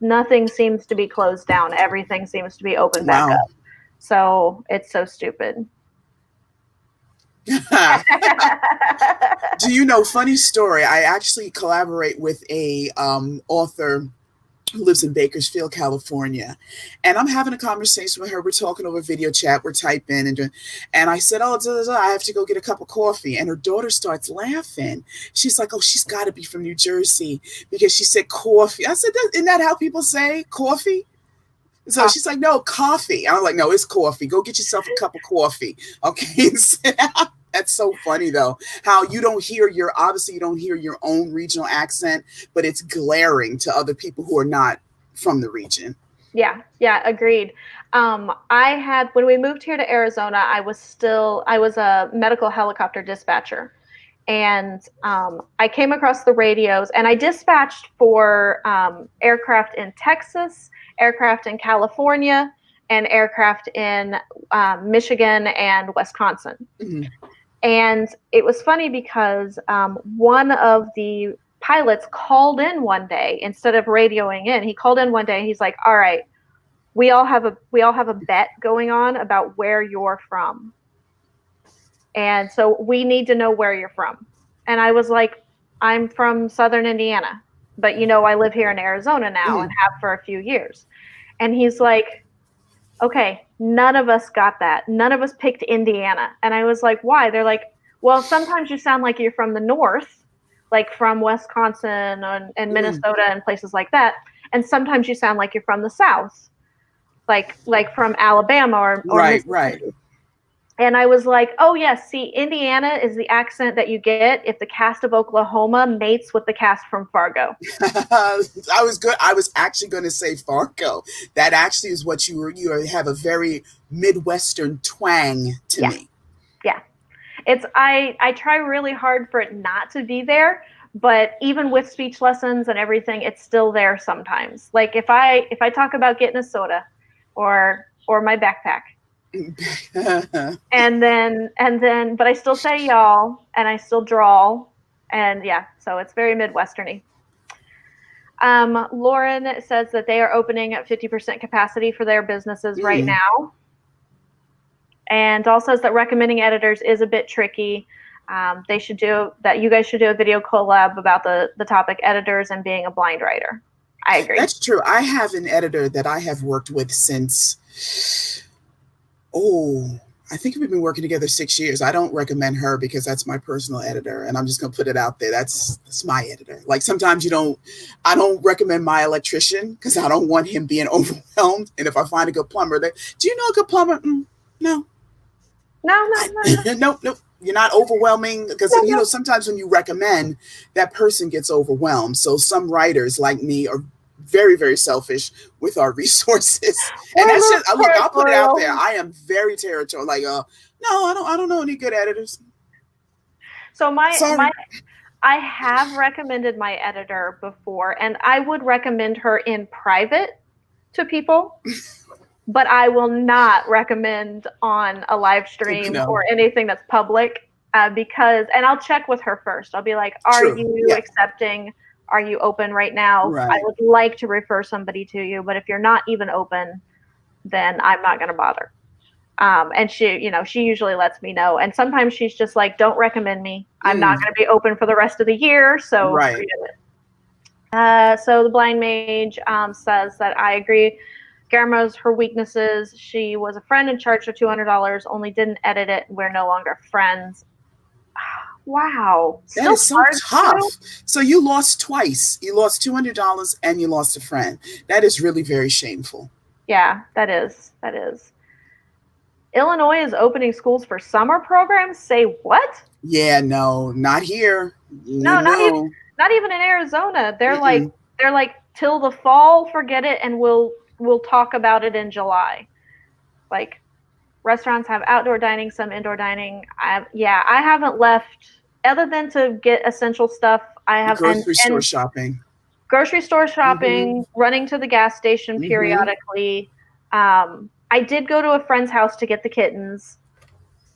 nothing seems to be closed down. Everything seems to be open back up. So it's so stupid. Do you know, funny story, I actually collaborate with a author who lives in Bakersfield, California. And I'm having a conversation with her. We're talking over video chat. We're typing. And I said, oh, I have to go get a cup of coffee. And her daughter starts laughing. She's like, oh, she's got to be from New Jersey because she said coffee. I said, isn't that how people say coffee? So she's like, no, coffee. I was like, no, it's coffee. Go get yourself a cup of coffee. Okay. That's so funny, though, how you don't hear obviously you don't hear your own regional accent, but it's glaring to other people who are not from the region. Yeah, agreed. When we moved here to Arizona, I was a medical helicopter dispatcher. And I came across the radios, and I dispatched for aircraft in Texas, aircraft in California, and aircraft in Michigan and Wisconsin. Mm-hmm. And it was funny because one of the pilots called in one day instead of radioing in. He called in one day and he's like, all right, we all have a bet going on about where you're from. And so we need to know where you're from. And I was like, I'm from Southern Indiana, but I live here in Arizona now and have for a few years. And he's like, okay, none of us got that. None of us picked Indiana. And I was like, why? They're like, well, sometimes you sound like you're from the north, like from Wisconsin and Minnesota and places like that. And sometimes you sound like you're from the south, like from Alabama or right, Mississippi. Right. And I was like, oh, yes, see, Indiana is the accent that you get if the cast of Oklahoma mates with the cast from Fargo. I was actually going to say Fargo. That actually is what you have a very Midwestern twang to me. Yeah. I try really hard for it not to be there, but even with speech lessons and everything, it's still there sometimes. Like if I talk about getting a soda or my backpack, and then but I still say y'all and I still drawl, and so it's very Midwesterny. Lauren says that they are opening at 50% capacity for their businesses right now, and Dahl says that recommending editors is a bit tricky. You guys should do a video collab about the topic editors and being a blind writer. I agree. That's true. I have an editor that I have worked with since I think we've been working together 6 years. I don't recommend her because that's my personal editor, and I'm just going to put it out there. That's my editor. Like sometimes I don't recommend my electrician because I don't want him being overwhelmed. And if I find a good plumber, do you know a good plumber? No. Nope. You're not overwhelming because sometimes when you recommend, that person gets overwhelmed. So some writers like me are very, very selfish with our resources. And that's just, look, I'll put it out there. I am very territorial. Like, no, I don't know any good editors. So I have recommended my editor before, and I would recommend her in private to people, but I will not recommend on a live stream or anything that's public because, and I'll check with her first. I'll be like, are you accepting? Are you open right now? Right. I would like to refer somebody to you, but if you're not even open, then I'm not going to bother. And she usually lets me know. And sometimes she's just like, don't recommend me. I'm not going to be open for the rest of the year. So forget it. So the blind mage says that I agree. Guillermo's her weaknesses. She was a friend and charged her $200, only didn't edit it. We're no longer friends. Wow. That is so tough. So you lost twice. You lost $200 and you lost a friend. That is really very shameful. Yeah, that is. Illinois is opening schools for summer programs. Say what? Yeah, no, not here. No. Not even in Arizona. They're like till the fall, forget it, and we'll talk about it in July. Like, Restaurants have outdoor dining, some indoor dining. I haven't left other than to get essential stuff. I have Grocery store and shopping. grocery store shopping, Mm-hmm. running to the gas station Mm-hmm. periodically. I did go to a friend's house to get the kittens,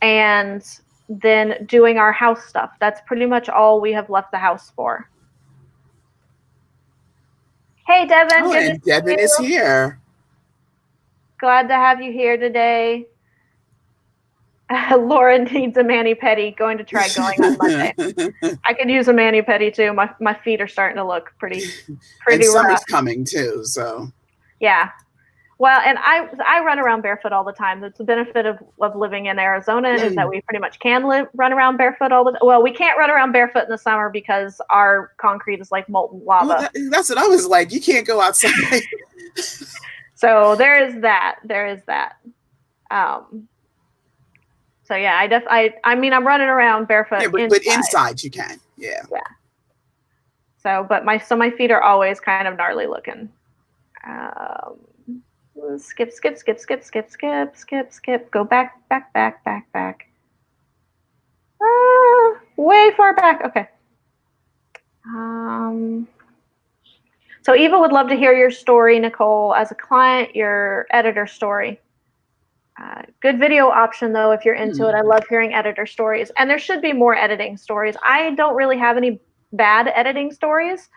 and then doing our house stuff. That's pretty much all we have left the house for. Hey, Devin, Oh, good to and see Devin is you. here. Glad to have you here today. Lauren needs a mani-pedi. Going to try going on Monday. I could use a mani-pedi too. My feet are starting to look pretty And rough. summer's coming too, so. Yeah. Well, and I run around barefoot all the time. That's the benefit of living in Arizona is that we pretty much can run around barefoot all the time. Well, we can't run around barefoot in the summer because our concrete is like molten lava. Well, that's what I was like. You can't go outside. So there is that. So yeah, I mean, I'm running around barefoot. Yeah, but inside you can. Yeah. Yeah. So, but my feet are always kind of gnarly looking. Skip. Go back. Way far back. Okay. So Eva would love to hear your story, Nicole, as a client, your editor story. Good video option though, if you're into it. I love hearing editor stories, and there should be more editing stories. I don't really have any bad editing stories,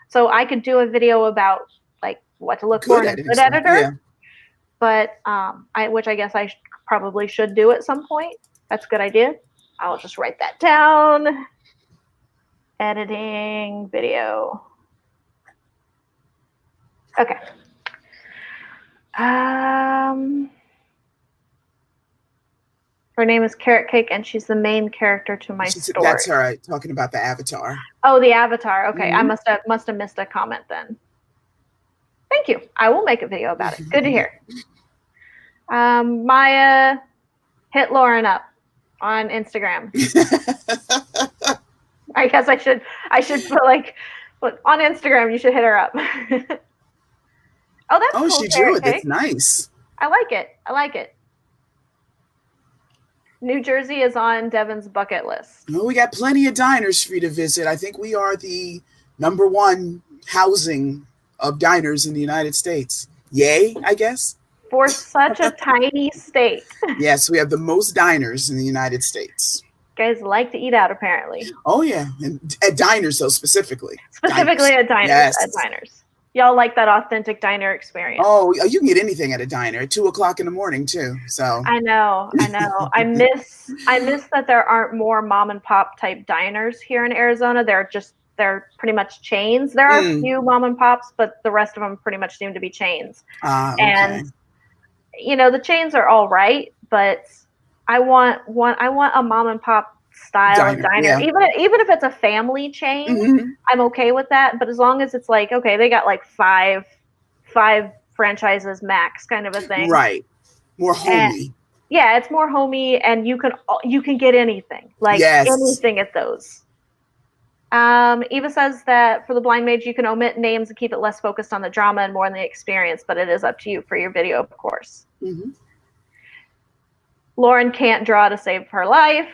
so I could do a video about like what to look for in a good editor. Yeah. But which I guess I probably should do at some point. That's a good idea. I'll just write that down. Editing video. Okay. Her name is Carrot Cake, and she's the main character to my story. That's her talking about the avatar. Oh, the avatar. Okay, I must have missed a comment then. Thank you. I will make a video about it. Good to hear. Maya, hit Lauren up on Instagram. I guess I should put on Instagram. You should hit her up. Oh, that's cool. She drew it. That's nice. I like it. New Jersey is on Devin's bucket list. Well, we got plenty of diners for you to visit. I think we are the #1 housing of diners in the United States. Yay, I guess. For such a tiny state. Yes, we have the most diners in the United States. You guys like to eat out, apparently. Oh, yeah. And at diners, though, specifically. Specifically diners. At diners. Yes. At diners. Y'all like that authentic diner experience. Oh, you can get anything at a diner at 2:00 in the morning too. So I know. I miss that there aren't more mom and pop type diners here in Arizona. They're pretty much chains. There are a few mom and pops, but the rest of them pretty much seem to be chains. Okay. And the chains are all right, but I want a mom and pop style of diner. Yeah. Even if it's a family chain, I'm okay with that. But as long as it's like, okay, they got like five franchises max kind of a thing. Right. More homey. Yeah, it's more homey, and you can get anything. Like anything at those. Eva says that for the blind mage, you can omit names and keep it less focused on the drama and more on the experience, but it is up to you for your video, of course. Lauren can't draw to save her life.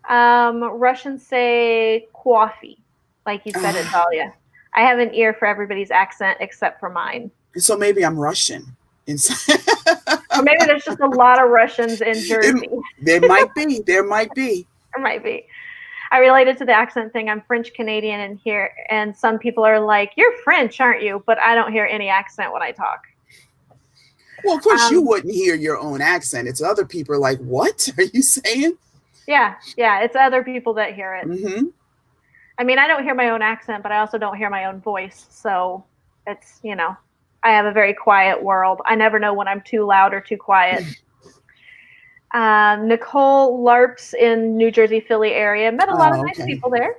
Russians say coffee, like you said it, Dahlia. I have an ear for everybody's accent except for mine. So maybe I'm Russian. Or maybe there's just a lot of Russians in Jersey. There might be. There might be. I related to the accent thing. I'm French Canadian in here, and some people are like, "You're French, aren't you?" But I don't hear any accent when I talk. Well, of course you wouldn't hear your own accent. It's other people are like, "What are you saying?" Yeah, it's other people that hear it. I mean, I don't hear my own accent, but I also don't hear my own voice. So it's, I have a very quiet world. I never know when I'm too loud or too quiet. Nicole LARPs in New Jersey, Philly area. Met a lot of nice people there.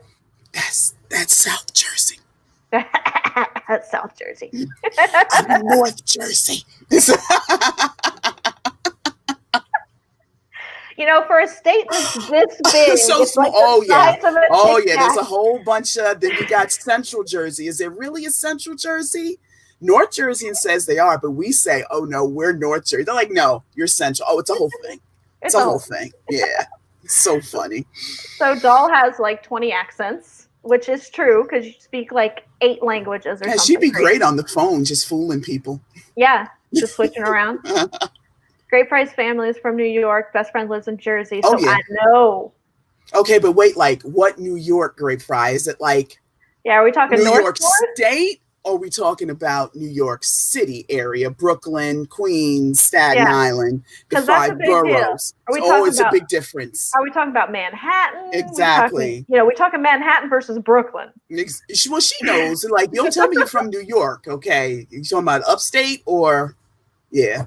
That's South Jersey. That's South Jersey. I'm North Jersey. For a state that's this big, so it's small. Like there's a whole bunch of. Then you got Central Jersey. Is it really a Central Jersey? North Jersey says they are, but we say, oh no, we're North Jersey. They're like, no, you're Central. Oh, it's a whole thing. It's a whole thing. Yeah. It's so funny. So Doll has like 20 accents, which is true because you speak like 8 languages or something. She'd be great on the phone, just fooling people. Yeah, just switching around. Great Price family is from New York. Best friend lives in Jersey. So I know. Okay, but wait, like what New York grape fry? Is it like are we talking New North York State? Or are we talking about New York City area, Brooklyn, Queens, Staten Island, the 5 boroughs? It's a big difference. Are we talking about Manhattan? Exactly. We're talking Manhattan versus Brooklyn. Well, she knows. Like, don't tell me you're from New York, okay? You talking about upstate or, yeah.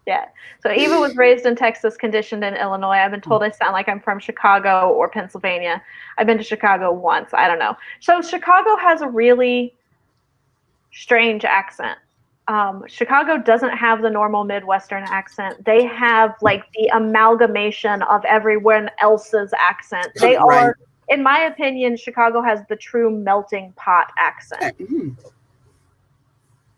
Yeah. So Eva was raised in Texas, conditioned in Illinois. I've been told I sound like I'm from Chicago or Pennsylvania. I've been to Chicago once. I don't know. So Chicago has a really strange accent. Chicago doesn't have the normal Midwestern accent. They have like the amalgamation of everyone else's accent. They are, in my opinion, Chicago has the true melting pot accent.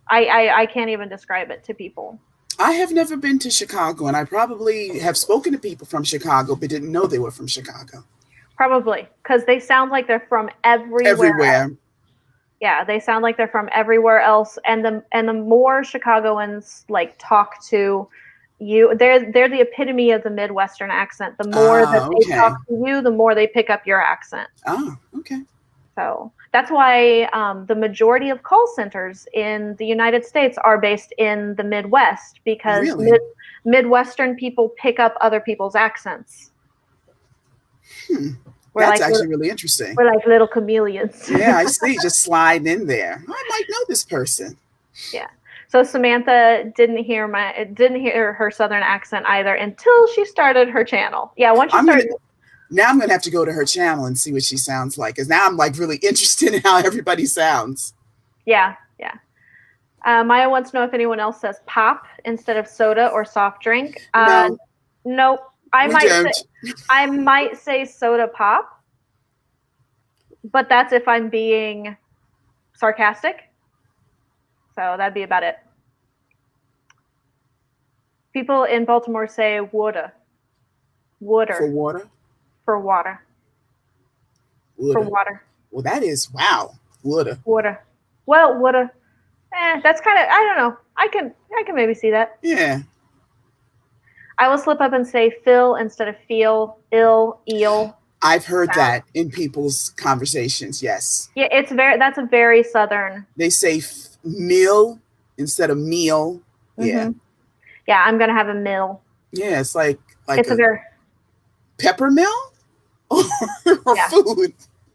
I can't even describe it to people. I have never been to Chicago, and I probably have spoken to people from Chicago, but didn't know they were from Chicago. Probably, because they sound like they're from everywhere. Yeah, they sound like they're from everywhere else. And the more Chicagoans like talk to you, they're the epitome of the Midwestern accent. The more that they talk to you, the more they pick up your accent. Oh, okay. So that's why the majority of call centers in the United States are based in the Midwest, because Midwestern people pick up other people's accents. That's actually really interesting. We're like little chameleons. Yeah, I see. Just sliding in there. I might know this person. Yeah. So Samantha didn't hear her Southern accent either until she started her channel. Yeah, once you start. Now I'm gonna have to go to her channel and see what she sounds like, because now I'm like really interested in how everybody sounds. Yeah. Maya wants to know if anyone else says pop instead of soda or soft drink. No. Nope. I might say soda pop, but that's if I'm being sarcastic. So that'd be about it. People in Baltimore say water. For water? For water. For water. Well, that is, wow. Water. Well, water. That's kind of, I don't know. I can maybe see that. Yeah. I will slip up and say fill instead of feel, ill, eel. I've heard that in people's conversations, yes. Yeah, that's a very Southern. They say meal instead of meal. Yeah. Yeah, I'm going to have a mill. Yeah, it's like it's a very pepper mill or food.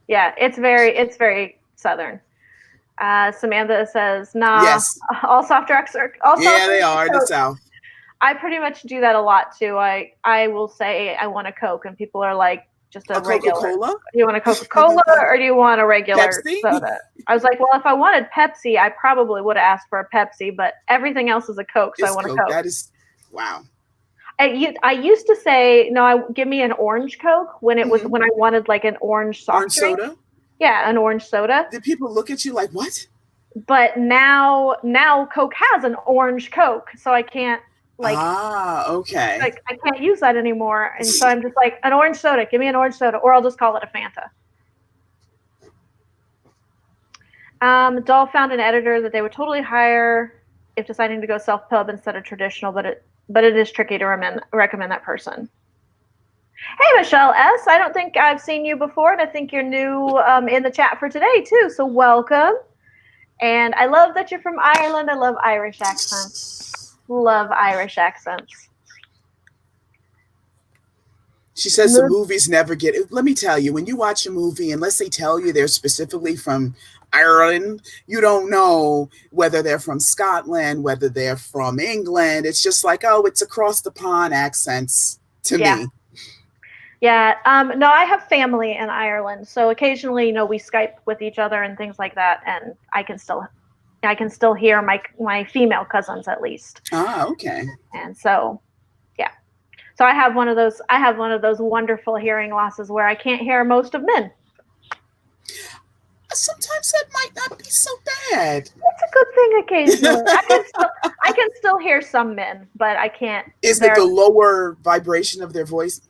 Yeah, it's very Southern. Samantha says, nah, yes. All soft drinks are they are in the South. I pretty much do that a lot too. I will say I want a Coke, and people are like, just a regular Coca-Cola? Do you want a Coca-Cola or do you want a regular soda? I was like, well, if I wanted Pepsi, I probably would have asked for a Pepsi, but everything else is a Coke, so I want a Coke. That is, wow. I used to say, no, give me an orange Coke when it was when I wanted like an orange soft drink. Soda? Yeah, an orange soda. Did people look at you like, what? But now Coke has an orange Coke, so I can't okay. Like I can't use that anymore, and so I'm just like, an orange soda. Give me an orange soda, or I'll just call it a Fanta. Doll found an editor that they would totally hire if deciding to go self-pub instead of traditional, but it is tricky to recommend that person. Hey, Michelle S. I don't think I've seen you before, and I think you're new in the chat for today too. So welcome. And I love that you're from Ireland. I love Irish accents. Love Irish accents. She says the movies never get. Let me tell you, when you watch a movie, unless they tell you they're specifically from Ireland, you don't know whether they're from Scotland, whether they're from England. It's just like, oh, it's across the pond accents to me. Yeah. No, I have family in Ireland, so occasionally, we Skype with each other and things like that, and I can still hear my female cousins at least. Ah, okay. And so, yeah. So I have one of those wonderful hearing losses where I can't hear most of men. Sometimes that might not be so bad. It's a good thing occasionally. I can still hear some men, but I can't. Is it the lower vibration of their voice?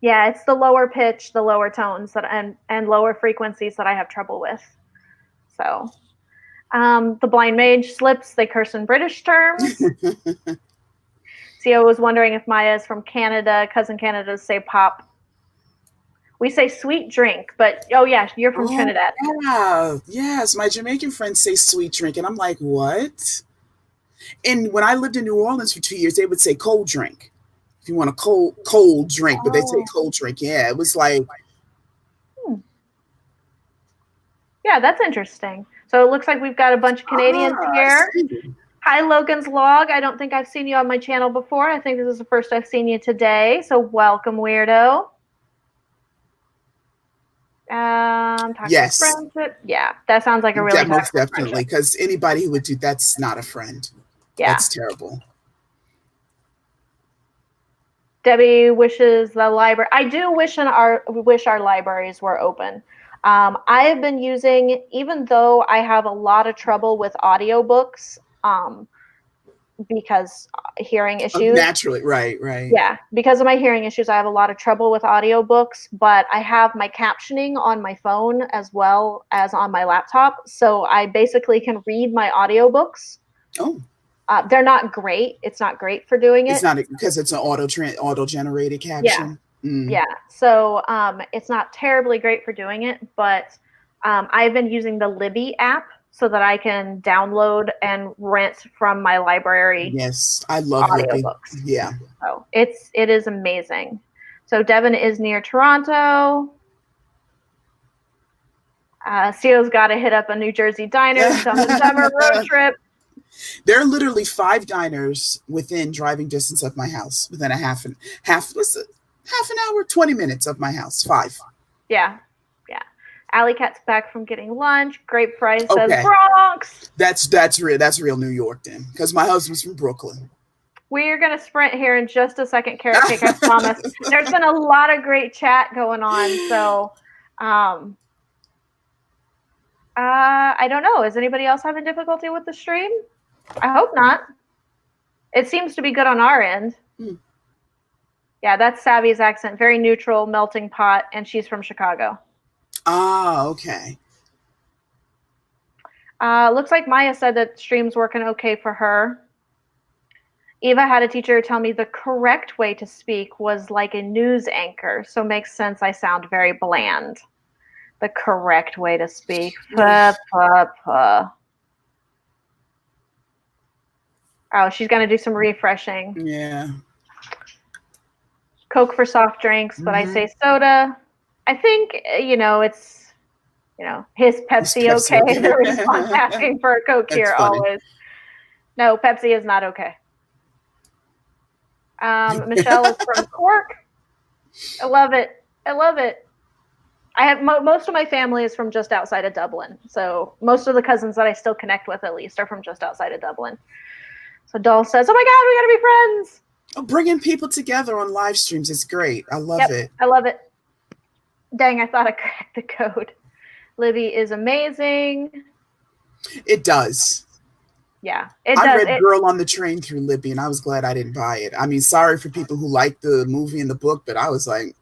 Yeah, it's the lower pitch, the lower tones and lower frequencies that I have trouble with. So, the blind mage slips. They curse in British terms. Theo was wondering if Maya is from Canada. Cousin Canada's say pop. We say sweet drink, but oh yeah, you're from Trinidad. Yeah, yes. My Jamaican friends say sweet drink, and I'm like, what? And when I lived in New Orleans for 2 years, they would say cold drink. If you want a cold drink, but they say cold drink. Yeah, it was like, yeah, that's interesting. So it looks like we've got a bunch of Canadians here. Hi, Logan's Log. I don't think I've seen you on my channel before. I think this is the first I've seen you today. So welcome, weirdo. yes, friendship. Yeah, that sounds like a really most definitely. Because anybody who would do that's not a friend. Yeah, that's terrible. Debbie wishes the library. I do wish our libraries were open. I have been using, even though I have a lot of trouble with audiobooks, because hearing issues. Naturally, right. Yeah, because of my hearing issues, I have a lot of trouble with audiobooks, but I have my captioning on my phone as well as on my laptop. So I basically can read my audiobooks. Oh. They're not great. It's not great for doing it. It's not because it's an auto-generated caption. Yeah. So it's not terribly great for doing it, but I've been using the Libby app so that I can download and rent from my library. Yes, I love audiobooks. Libby. Yeah. So it is amazing. So Devin is near Toronto. Ceo's got to hit up a New Jersey diner. Summer road trip. There are literally 5 diners within driving distance of my house, within half an hour, 20 minutes of my house. 5. Yeah. Alley Cat's back from getting lunch. Grape Fry says Bronx. That's real New York then, because my husband's from Brooklyn. We're gonna sprint here in just a second, Carrot Cake. I promise. There's been a lot of great chat going on, so I don't know. Is anybody else having difficulty with the stream? I hope not. It seems to be good on our end. Yeah, that's Savvy's accent. Very neutral, melting pot, and she's from Chicago. Ah, okay. Looks like Maya said that stream's working okay for her. Eva had a teacher tell me the correct way to speak was like a news anchor, so makes sense I sound very bland. The correct way to speak. Oh, she's going to do some refreshing. Yeah. Coke for soft drinks, but I say soda. I think, it's, his Pepsi okay? The response asking for a Coke here always. No, Pepsi is not okay. Michelle is from Cork. I love it. I have most of my family is from just outside of Dublin. So most of the cousins that I still connect with, at least, are from just outside of Dublin. So Doll says, oh my God, we got to be friends. Oh, bringing people together on live streams is great. I love it. I love it. Dang, I thought I cracked the code. Libby is amazing. It does. Yeah, I read Girl on the Train through Libby, and I was glad I didn't buy it. I mean, sorry for people who like the movie and the book, but I was like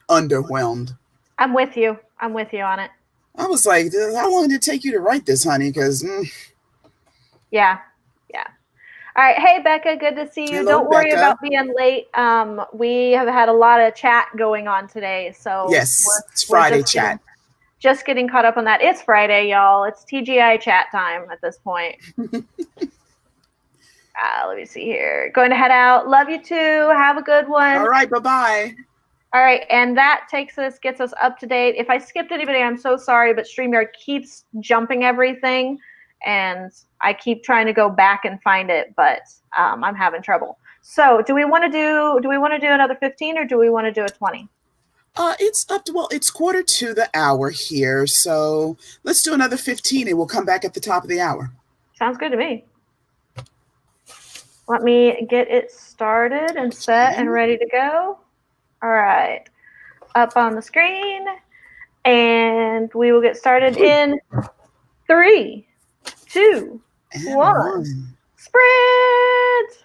underwhelmed. I'm with you on it. I was like, how long did it take you to write this, honey? Because yeah. All right. Hey, Becca, good to see you. Hello, Don't worry Becca. about being late. We have had a lot of chat going on today. So yes, it's Friday chat. Just getting caught up on that. It's Friday, y'all. It's TGI chat time at this point. Let me see here. Going to head out. Love you too. Have a good one. All right. Bye-bye. All right. And that gets us up to date. If I skipped anybody, I'm so sorry, but StreamYard keeps jumping everything. And I keep trying to go back and find it, but I'm having trouble. So do we want to do another 15 or do we want to do a 20? It's up to, it's 1:45 here. So let's do another 15 and we'll come back at the top of the hour. Sounds good to me. Let me get it started and set and ready to go. All right. Up on the screen. And we will get started in 3, 2, And one. one. Sprint!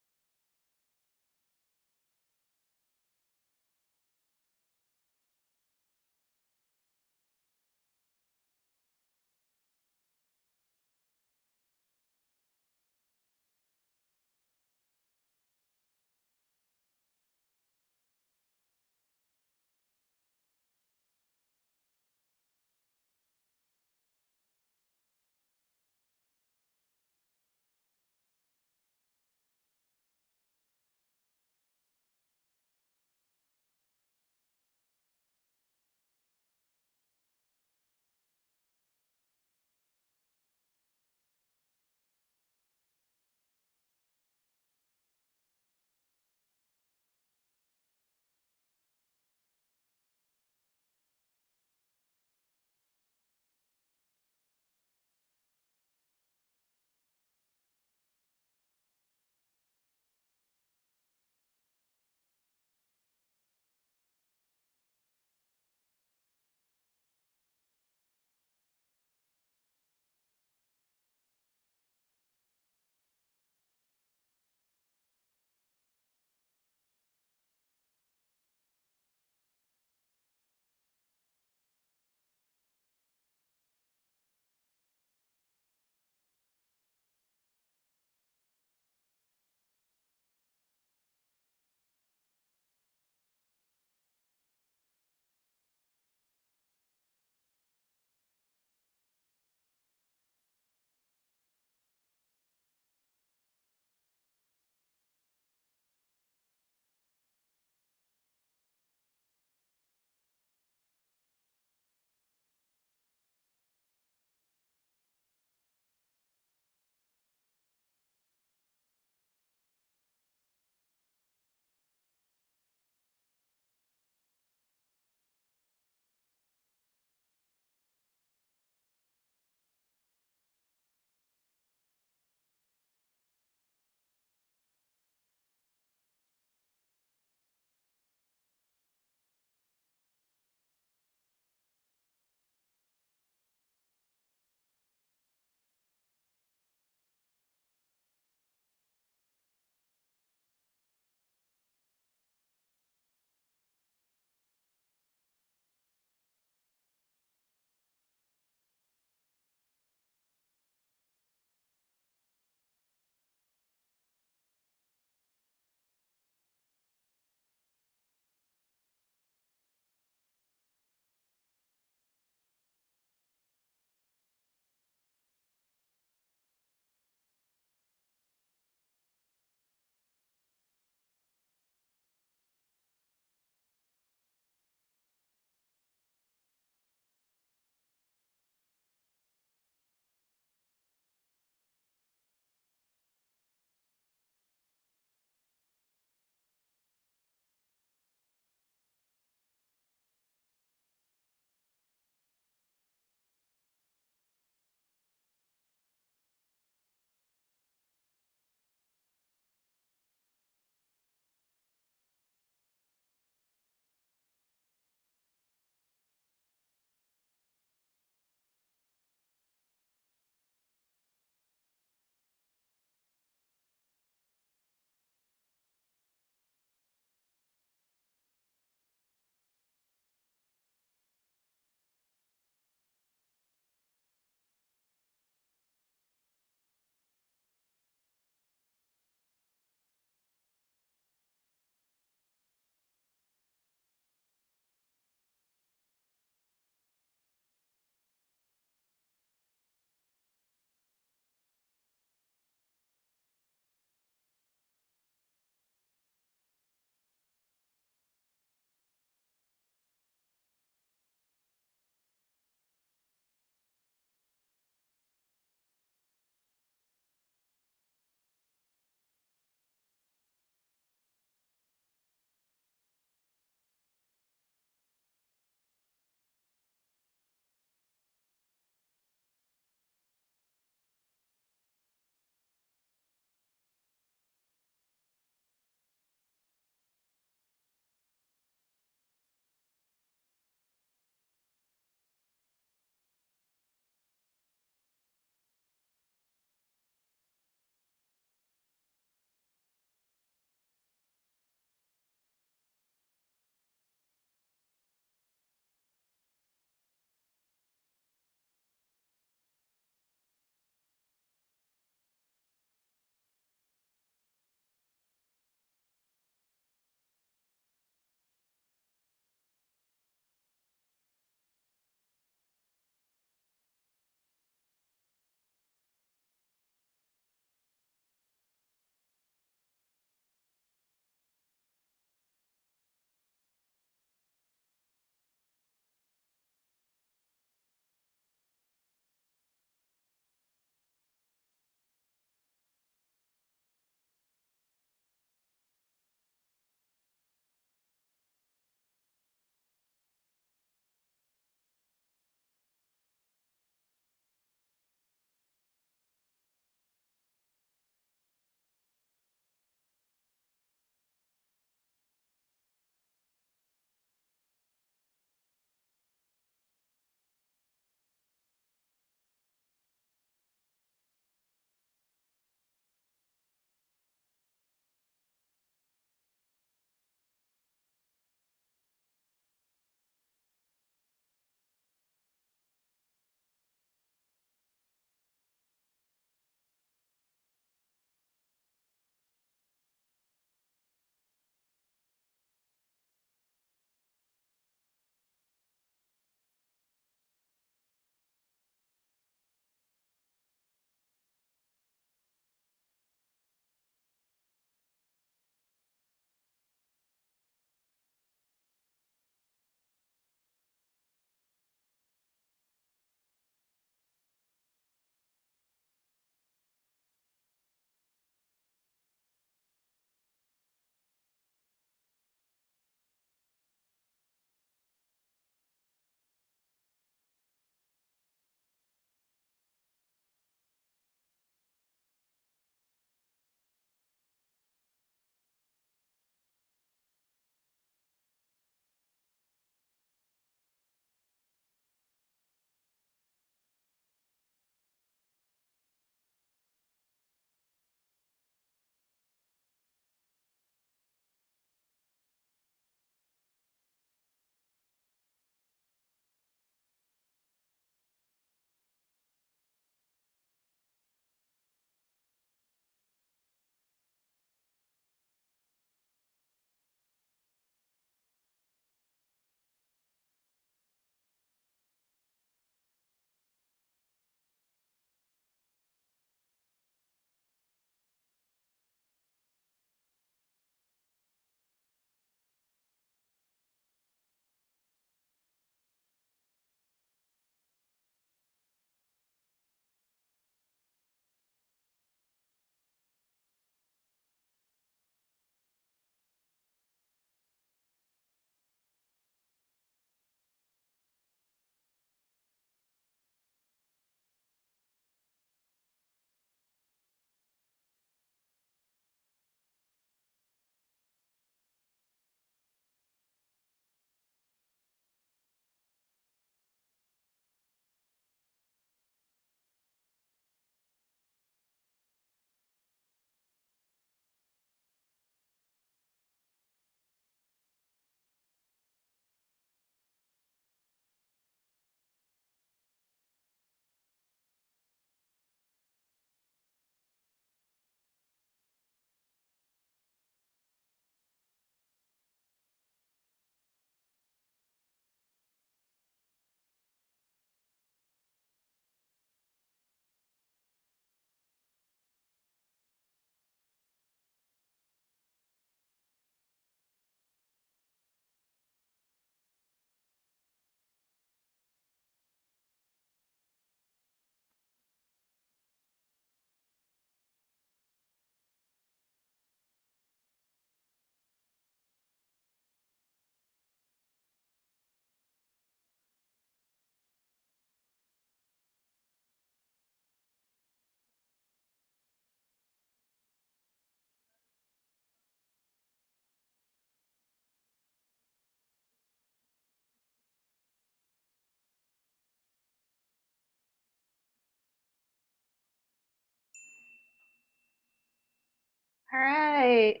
All right.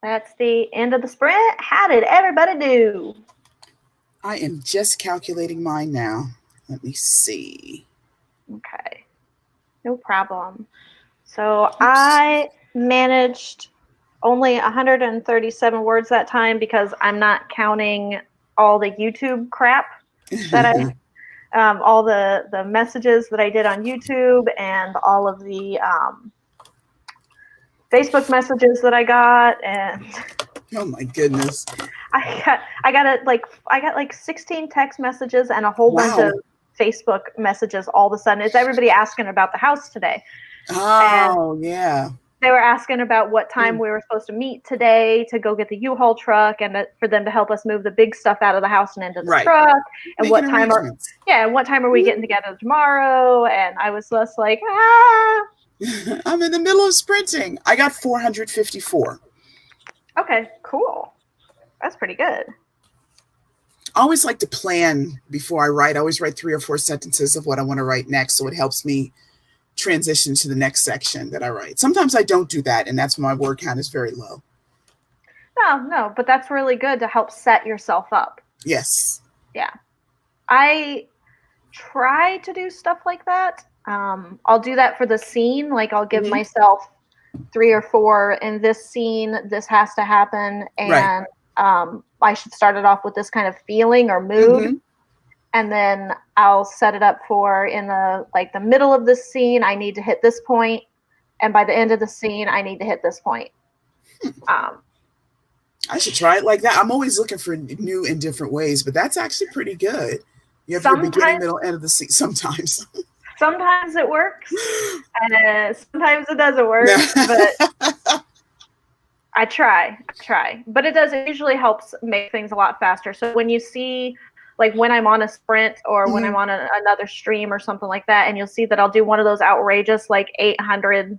That's the end of the sprint. How did everybody do? I am just calculating mine now. Let me see. Okay. No problem. So Oops. I managed only 137 words that time because I'm not counting all the YouTube crap that all the messages that I did on YouTube and all of the Facebook messages that I got, and Oh my goodness. I got like 16 text messages and a whole bunch of Wow. Facebook messages all of a sudden. It's everybody asking about the house today. And Oh, yeah. they were asking about what time we were supposed to meet today to go get the U-Haul truck and for them to help us move the big stuff out of the house and into the Right. truck. And Making arrangements. what time are we getting together tomorrow? And I was just like, ah. I'm in the middle of sprinting. I got 454. Okay, cool. That's pretty good. I always like to plan before I write. I always write 3 or 4 sentences of what I want to write next, so it helps me transition to the next section that I write. Sometimes I don't do that, and that's when my word count is very low. No, but that's really good to help set yourself up. Yes. Yeah. I try to do stuff like that. I'll do that for the scene. Like I'll give myself 3 or 4 in this scene. This has to happen, and I should start it off with this kind of feeling or mood, and then I'll set it up for in the middle of this scene. I need to hit this point, and by the end of the scene, I need to hit this point. I should try it like that. I'm always looking for new and different ways, but that's actually pretty good. You have your beginning, middle, end of the scene sometimes. Sometimes it works, and sometimes it doesn't work, but I try. But it usually helps make things a lot faster. So when you see, like when I'm on a sprint or when I'm on another stream or something like that, and you'll see that I'll do one of those outrageous, like 800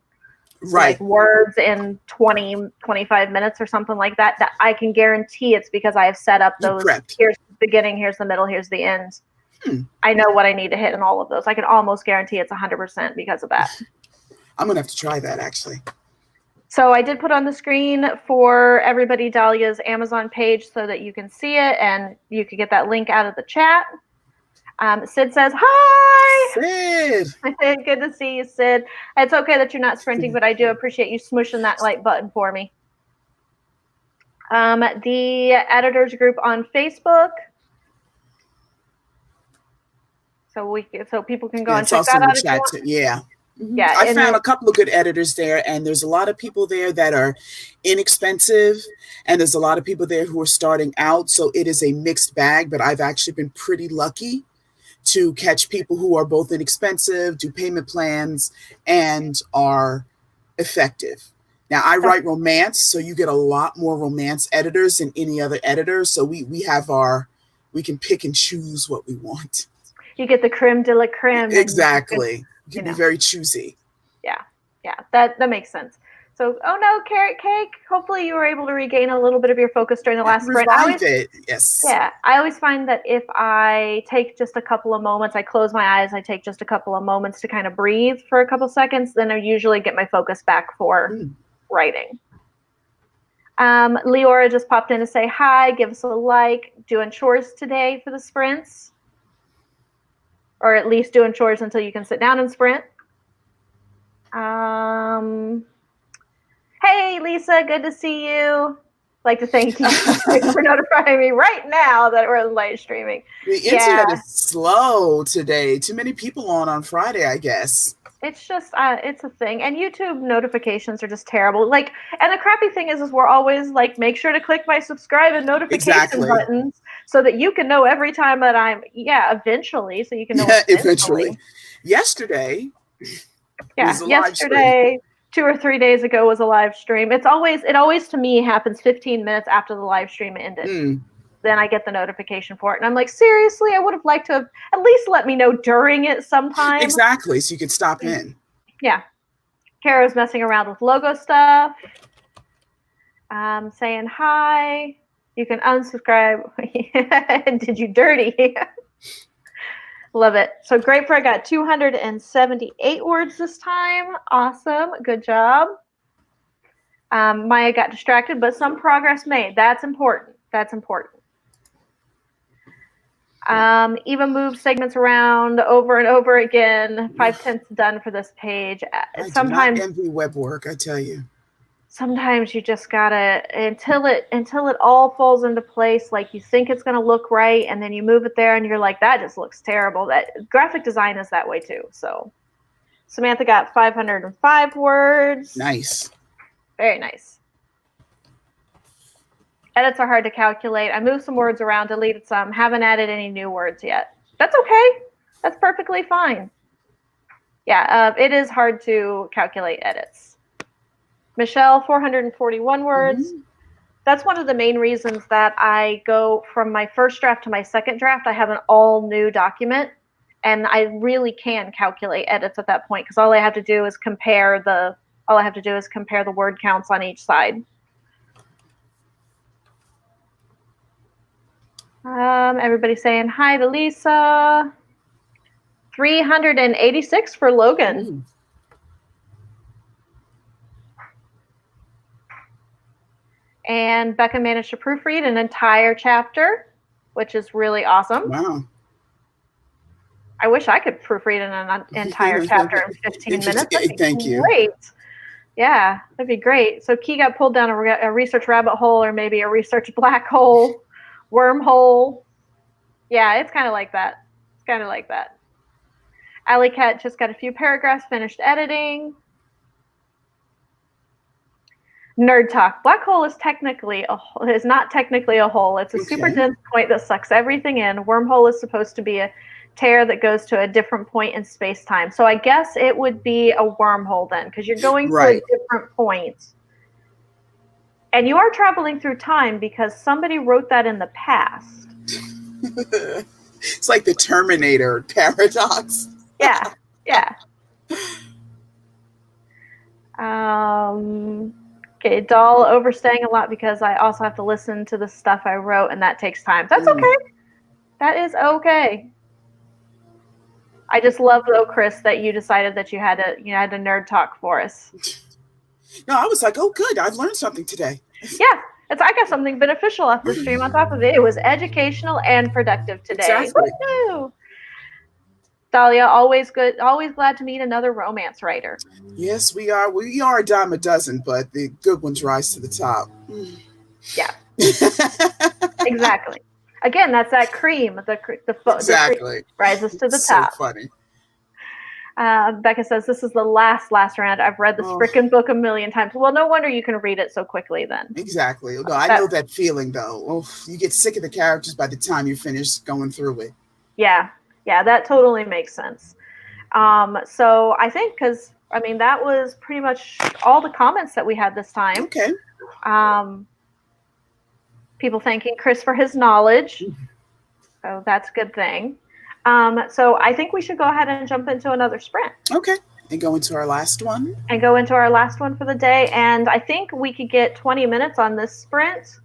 like words in 25 minutes or something like that, that I can guarantee it's because I have set up those. Here's the beginning, here's the middle, here's the end. I know what I need to hit in all of those. I can almost guarantee it's 100% because of that. I'm going to have to try that, actually. So I did put on the screen for everybody Dahlia's Amazon page so that you can see it and you can get that link out of the chat. Sid says, hi! Sid! Good to see you, Sid. It's okay that you're not sprinting, but I do appreciate you smushing that like button for me. The editors group on Facebook. So people can go and check that out if you want. Yeah. Yeah, I found a couple of good editors there, and there's a lot of people there that are inexpensive, and there's a lot of people there who are starting out. So it is a mixed bag, but I've actually been pretty lucky to catch people who are both inexpensive, do payment plans, and are effective. Now, I write romance, so you get a lot more romance editors than any other editor. So we can pick and choose what we want. You get the creme de la creme. Exactly. You can be very choosy. Yeah, that makes sense. So, oh no, Carrot Cake. Hopefully you were able to regain a little bit of your focus during the last sprint. Yes. Yeah, I always find that if I take just a couple of moments, I close my eyes, I take just a couple of moments to kind of breathe for a couple seconds, then I usually get my focus back for writing. Leora just popped in to say hi, give us a like. Doing chores today for the sprints? Or at least doing chores until you can sit down and sprint. Hey, Lisa, good to see you. Like to thank you for notifying me right now that we're live streaming. The internet is slow today. Too many people on Friday, I guess. It's just, it's a thing. And YouTube notifications are just terrible. Like, and the crappy thing is we're always like, make sure to click my subscribe and notification buttons so that you can know every time that I'm, eventually, so you can know eventually. Yesterday. Yesterday, 2 or 3 days ago was a live stream. It always to me happens 15 minutes after the live stream ended. Then I get the notification for it. And I'm like, seriously, I would have liked to have at least let me know during it sometime. Exactly, so you could stop in. Yeah. Kara's messing around with logo stuff. Saying hi. You can unsubscribe. Did you dirty? Love it. So Grapefruit, I got 278 words this time. Awesome. Good job. Maya got distracted, but some progress made. That's important. That's important. Eva moves segments around over and over again. 5/10 done for this page. I do not envy web work, I tell you. Sometimes you just gotta until it all falls into place, like you think it's gonna look right, and then you move it there and you're like, that just looks terrible. That graphic design is that way too. So Samantha got 505 words. Nice. Very nice. Edits are hard to calculate. I moved some words around, deleted some, haven't added any new words yet. That's okay. That's perfectly fine. Yeah, it is hard to calculate edits. Michelle, 441 words. Mm-hmm. That's one of the main reasons that I go from my first draft to my second draft. I have an all new document, and I really can calculate edits at that point because all I have to do is compare the word counts on each side. Everybody's saying hi to Lisa. 386 for Logan. Ooh. And Becca managed to proofread an entire chapter, which is really awesome. Wow. I wish I could proofread an entire chapter in 15 minutes. That'd be great. Yeah, that'd be great. So Key got pulled down a research rabbit hole, or maybe a research black hole, wormhole. Yeah, it's kind of like that. It's kind of like that. Alley Cat just got a few paragraphs finished editing. Nerd talk. Black hole is not technically a hole. It's a super dense point that sucks everything in. Wormhole is supposed to be a tear that goes to a different point in space-time. So I guess it would be a wormhole then, because you're going to a different point. And you are traveling through time because somebody wrote that in the past. It's like the Terminator paradox. Yeah. Okay, Doll overstaying a lot because I also have to listen to the stuff I wrote, and that takes time. That's okay. That is okay. I just love, though, Chris, that you decided that you had to nerd talk for us. No, I was like, oh, good. I've learned something today. Yeah, I got something beneficial off the stream on top of it. It was educational and productive today. Exactly. Woo-hoo! Dahlia, always good. Always glad to meet another romance writer. Yes, we are. We are a dime a dozen, but the good ones rise to the top. Yeah. Exactly. Again, that's that cream. Exactly. The cream rises to the so top. Funny. Becca says, this is the last round. I've read this frickin' book a million times. Well, no wonder you can read it so quickly then. Exactly. No, I know that feeling, though. Oh, you get sick of the characters by the time you finish going through it. Yeah. Yeah, that totally makes sense. So I think that was pretty much all the comments that we had this time. Okay. People thanking Chris for his knowledge. So that's a good thing. So I think we should go ahead and jump into another sprint. Okay. And go into our last one. For the day. And I think we could get 20 minutes on this sprint.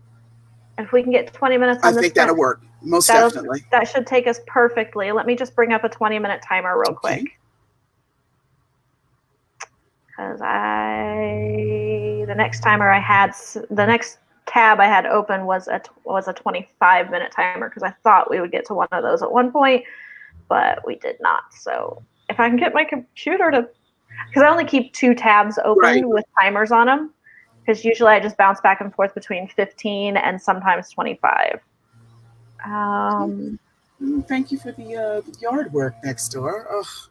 If we can get 20 minutes on this sprint. I think that'll work. Most definitely. That should take us perfectly. Let me just bring up a 20-minute timer real quick. Because the next tab I had open was a 25-minute timer because I thought we would get to one of those at one point, but we did not. So if I can get my computer to, because I only keep 2 tabs open with timers on them, because usually I just bounce back and forth between 15 and sometimes 25. Thank you for the yard work next door. If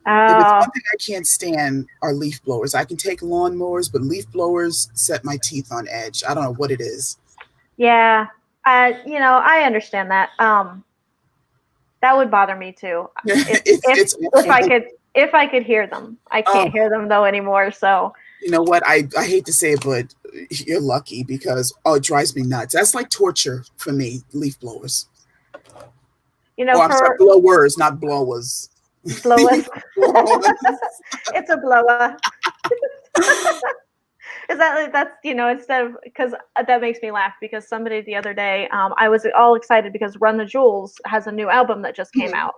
it's one thing I can't stand are leaf blowers. I can take lawnmowers, but leaf blowers set my teeth on edge. I don't know what it is. Yeah, I understand that. That would bother me too. If I could hear them. I can't hear them though anymore. So you know what? I hate to say it, but you're lucky because it drives me nuts. That's like torture for me. Leaf blowers. I'm sorry, blowers, not blowers. Blowers. It's a blower. Instead of, because that makes me laugh because somebody the other day, I was all excited because Run the Jewels has a new album that just came out,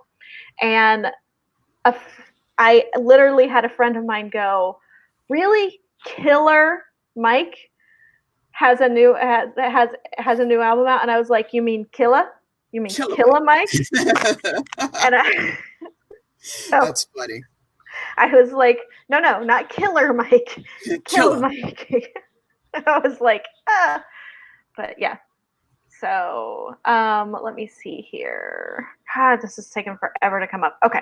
and I literally had a friend of mine go, "Really, killer Mike has a new album out, and I was like, you mean Killa? You mean Killer Killa Mike? Mike. And I so That's funny. I was like, no, not Killer Mike, Killa Killer. Mike. I was like, ah, but yeah. So let me see here. God, this is taking forever to come up. Okay.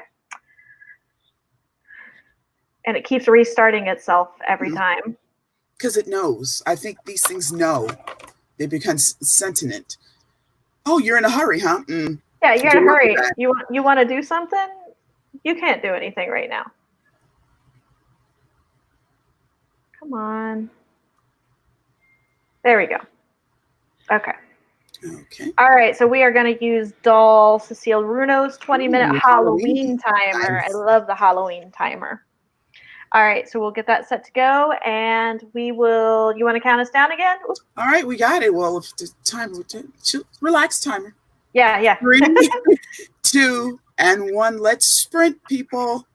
And it keeps restarting itself every time. Because it knows. I think these things know. They become sentient. Oh, you're in a hurry, huh? Yeah, you're in Good a luck with hurry. that. You want to do something? You can't do anything right now. Come on. There we go. Okay. Okay. All right, so we are going to use Doll Cecile Runo's 20-minute Ooh, Halloween Halloween. timer. I Nice. love the Halloween timer. All right, so we'll get that set to go, and we will. You want to count us down again? Oops. All right, we got it. Well, if the timer, relax, timer. Yeah. 3, 2, and 1. Let's sprint, people.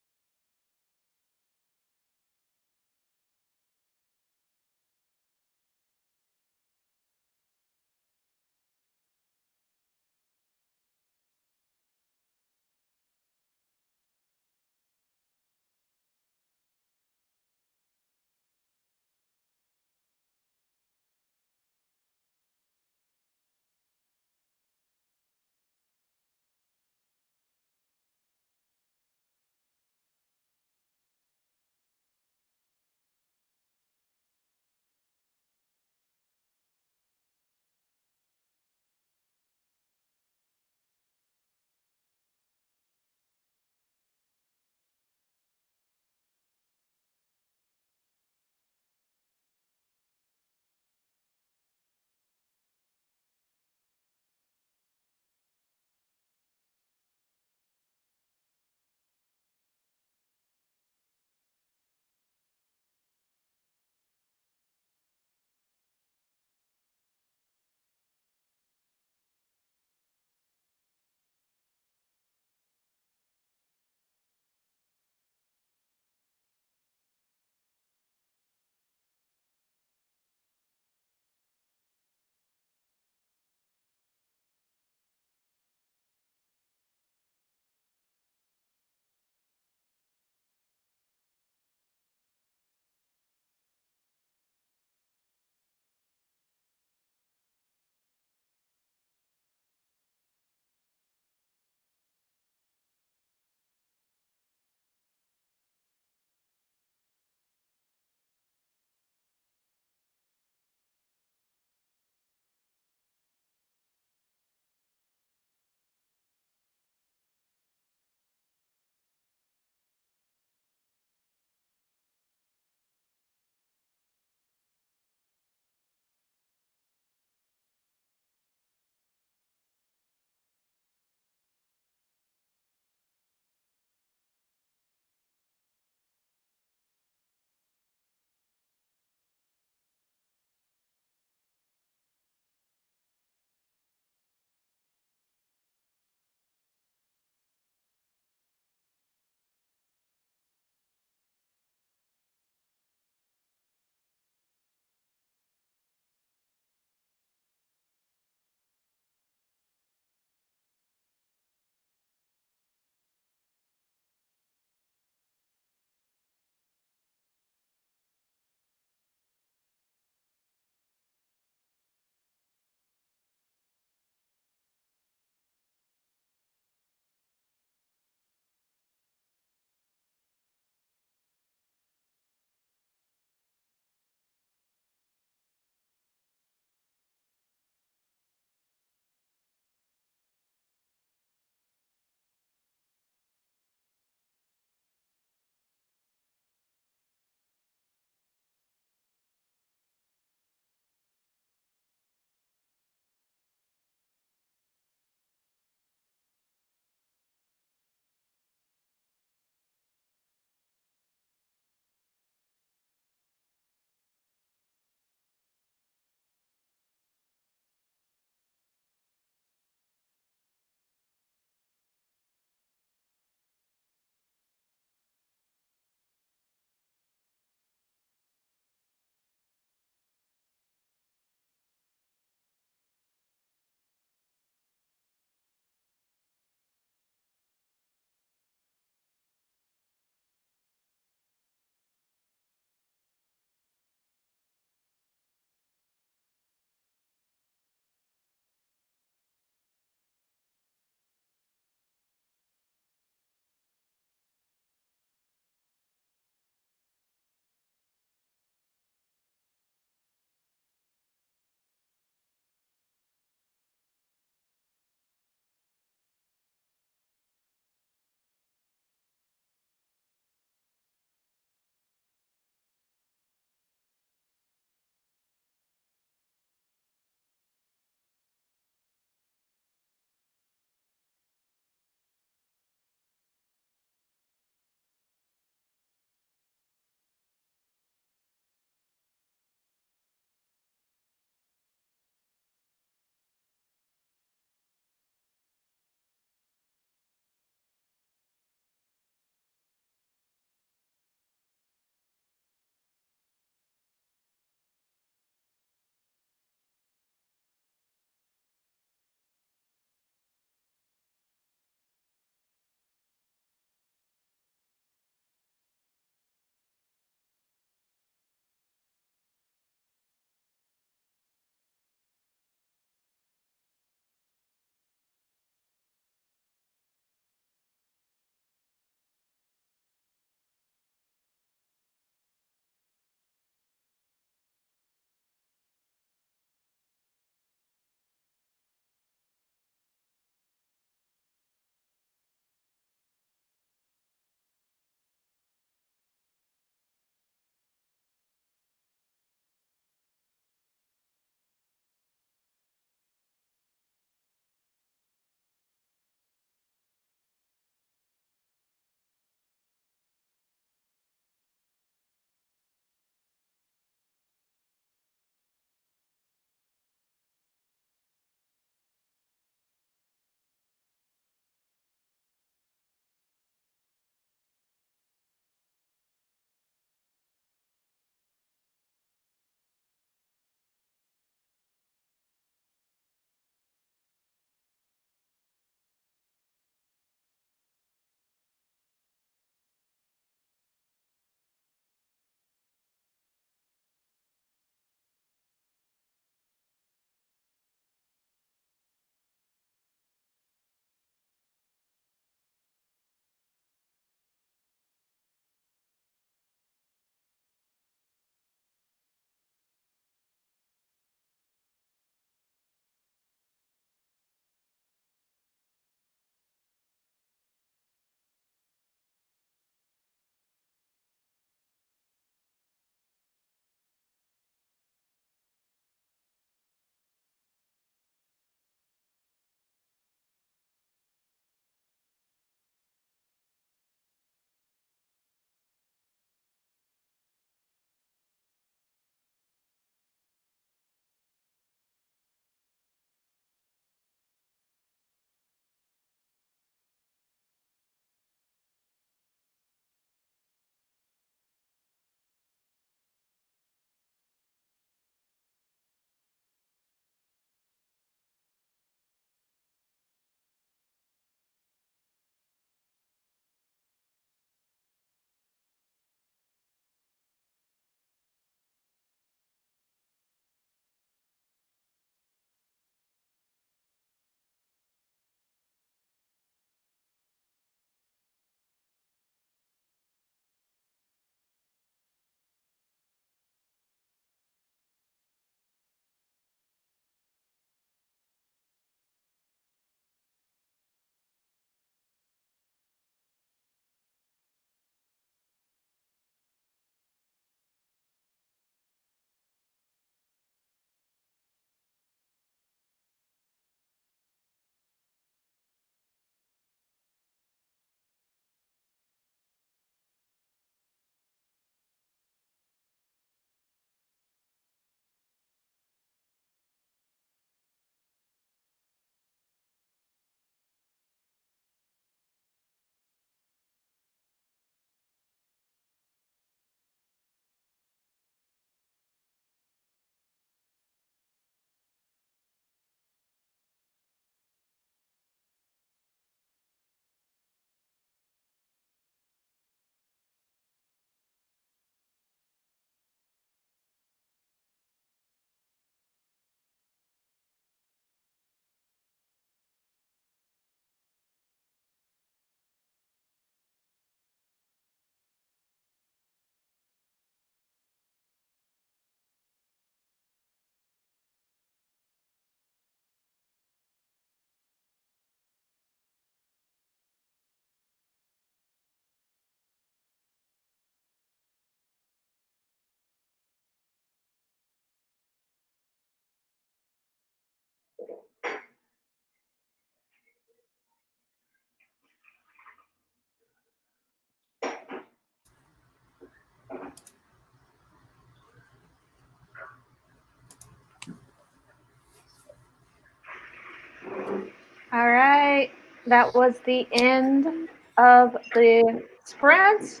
that was the end of the sprint.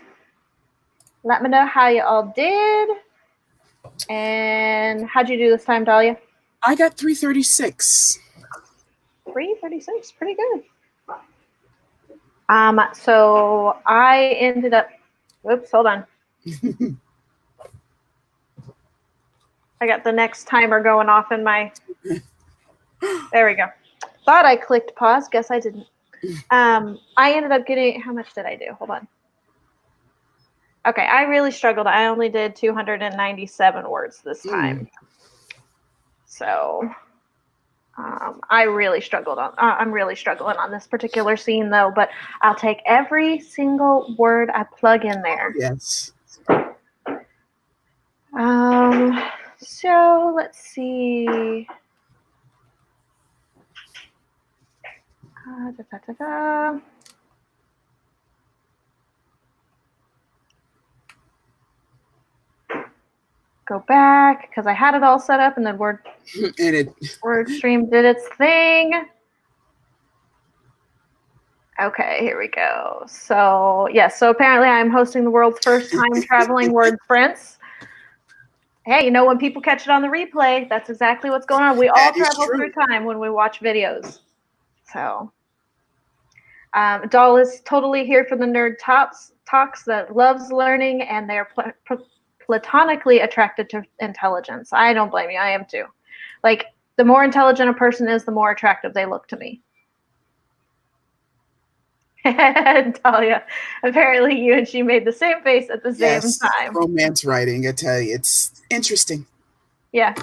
Let me know how you all did. And how'd you do this time, Dahlia? I got 336. 336, pretty good. So I ended up. Oops, hold on. I got the next timer going off in my. There we go. Thought I clicked pause. Guess I didn't. I ended up getting. How much did I do? Hold on. Okay, I really struggled. I only did 297 words this time. So I really struggled on. I'm really struggling on this particular scene though. But I'll take every single word I plug in there. Yes. So let's see. Go back because I had it all set up and then WordStream did its thing. Okay, here we go. So yes, so apparently I'm hosting the world's first time traveling word sprints. Hey, you know, when people catch it on the replay, that's exactly what's going on. We all travel through time when we watch videos. So Doll is totally here for the nerd talks that loves learning, and they're platonically attracted to intelligence. I don't blame you. I am too. Like, the more intelligent a person is, the more attractive they look to me. Talia, apparently you and she made the same face at the same time. Romance writing, I tell you, it's interesting. Yeah.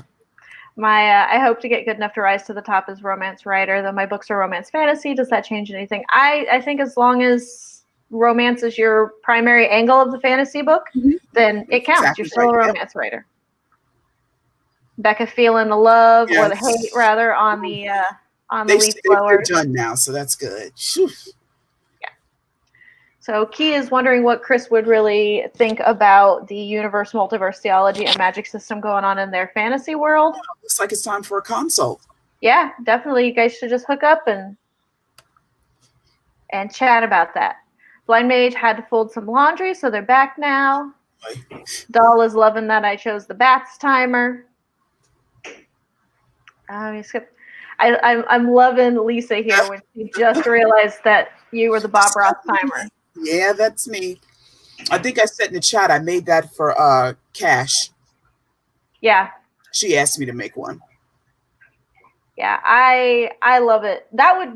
I hope to get good enough to rise to the top as romance writer, though my books are romance fantasy. Does that change anything? I think as long as romance is your primary angle of the fantasy book, then it counts. Exactly. You're still a romance writer. Becca feeling the love or the hate, rather, on the leaf blowers. They're done now, so that's good. Whew. So Key is wondering what Chris would really think about the universe, multiverse theology, and magic system going on in their fantasy world. Oh, looks like it's time for a consult. Yeah, definitely. You guys should just hook up and chat about that. Blind Mage had to fold some laundry, so they're back now. Doll is loving that I chose the bats timer. I'm loving Lisa here when she just realized that you were the Bob Ross timer. Yeah, that's me. I think I said in the chat I made that for Cash. Yeah. She asked me to make one. Yeah, I love it.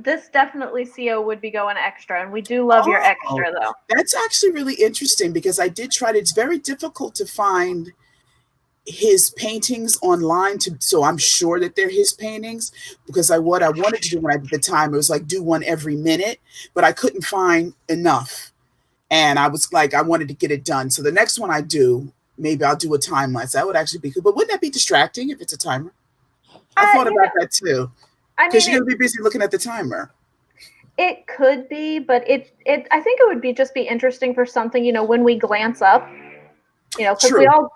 This definitely CO would be going extra, and we do love your extra though. That's actually really interesting because I did try to. It's very difficult to find his paintings online, so I'm sure that they're his paintings, because what I wanted to do when I did the timer was like do one every minute, but I couldn't find enough, and I was like, I wanted to get it done. So the next one I do, maybe I'll do a time lapse. That would actually be good, but wouldn't that be distracting if it's a timer? I thought about that too, because you're gonna be busy looking at the timer. It could be, but I think it would just be interesting for something, you know, when we glance up. You know, because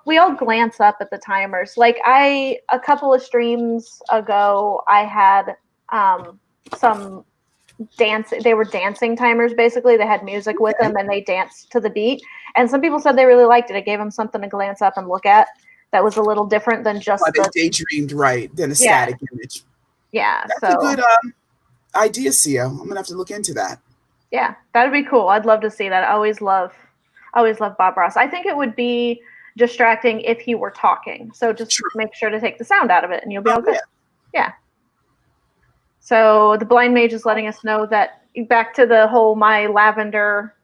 we all glance up at the timers. Like a couple of streams ago, I had some they were dancing timers basically. They had music with them and they danced to the beat. And some people said they really liked it. It gave them something to glance up and look at that was a little different than just daydreamed, right? Than a static image. Yeah, that's a good idea, Cio. I'm gonna have to look into that. Yeah, that'd be cool. I'd love to see that. I always love Bob Ross. I think it would be distracting if he were talking. So just make sure to take the sound out of it and you'll be all good. Yeah. So the Blind Mage is letting us know that, back to the whole my lavender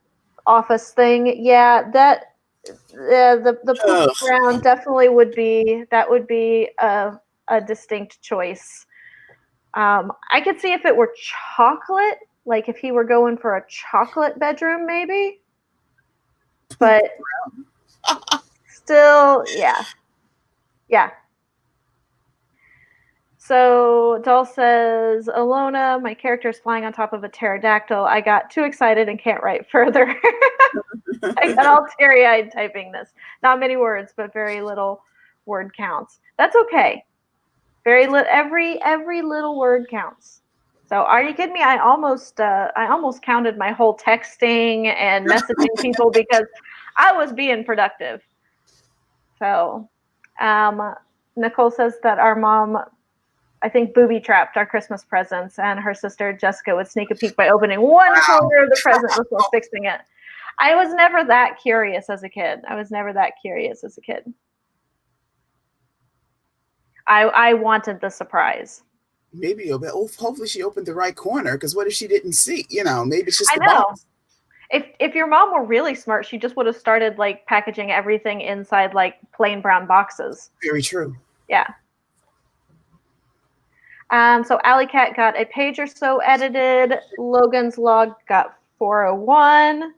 office thing. Yeah, that the poop brown definitely would be a distinct choice. I could see if it were chocolate, like if he were going for a chocolate bedroom, maybe. But still, yeah. So Doll says, Alona, my character is flying on top of a pterodactyl. I got too excited and can't write further. I got all teary-eyed typing this. Not many words, but very little word counts. That's okay. Every little word counts. So are you kidding me? I almost counted my whole texting and messaging people because I was being productive. So Nicole says that our mom, I think, booby trapped our Christmas presents, and her sister Jessica would sneak a peek by opening one Wow. corner of the present before fixing it. I was never that curious as a kid. I wanted the surprise. Maybe hopefully she opened the right corner, because what if she didn't see? Maybe it's just I the know. box. If your mom were really smart, she just would have started like packaging everything inside like plain brown boxes. Very true. Yeah. So Alley Cat got a page or so edited. Logan's log got 401.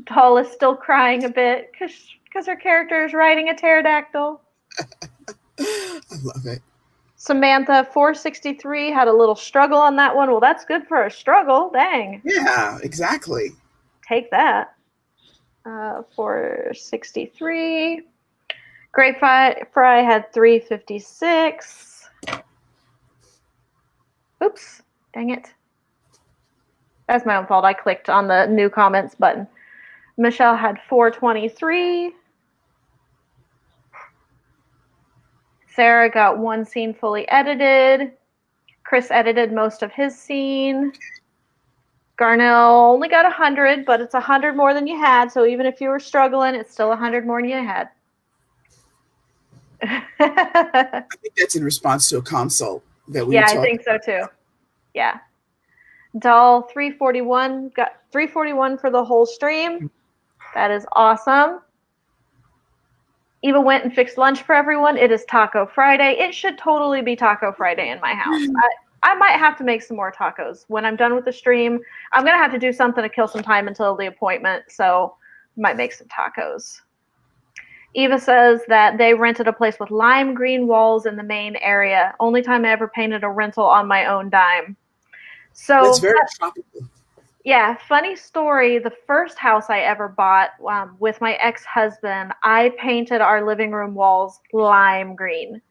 Doll is still crying a bit because her character is riding a pterodactyl. I love it. Samantha 463 had a little struggle on that one. Well, that's good for a struggle. Dang. Yeah, exactly. Take that. 463. Grape Fry had 356. Oops. Dang it. That's my own fault. I clicked on the new comments button. Michelle had 423. Sarah got one scene fully edited. Chris edited most of his scene. Garnell only got 100, but it's 100 more than you had. So even if you were struggling, it's still 100 more than you had. I think that's in response to a consult that we Yeah, talked I think so too. Yeah. Doll 341 got 341 for the whole stream. That is awesome. Eva went and fixed lunch for everyone. It is Taco Friday. It should totally be Taco Friday in my house. I might have to make some more tacos when I'm done with the stream. I'm going to have to do something to kill some time until the appointment, so I might make some tacos. Eva says that they rented a place with lime green walls in the main area. Only time I ever painted a rental on my own dime. So That's very tropical. Yeah, funny story. The first house I ever bought with my ex-husband, I painted our living room walls lime green.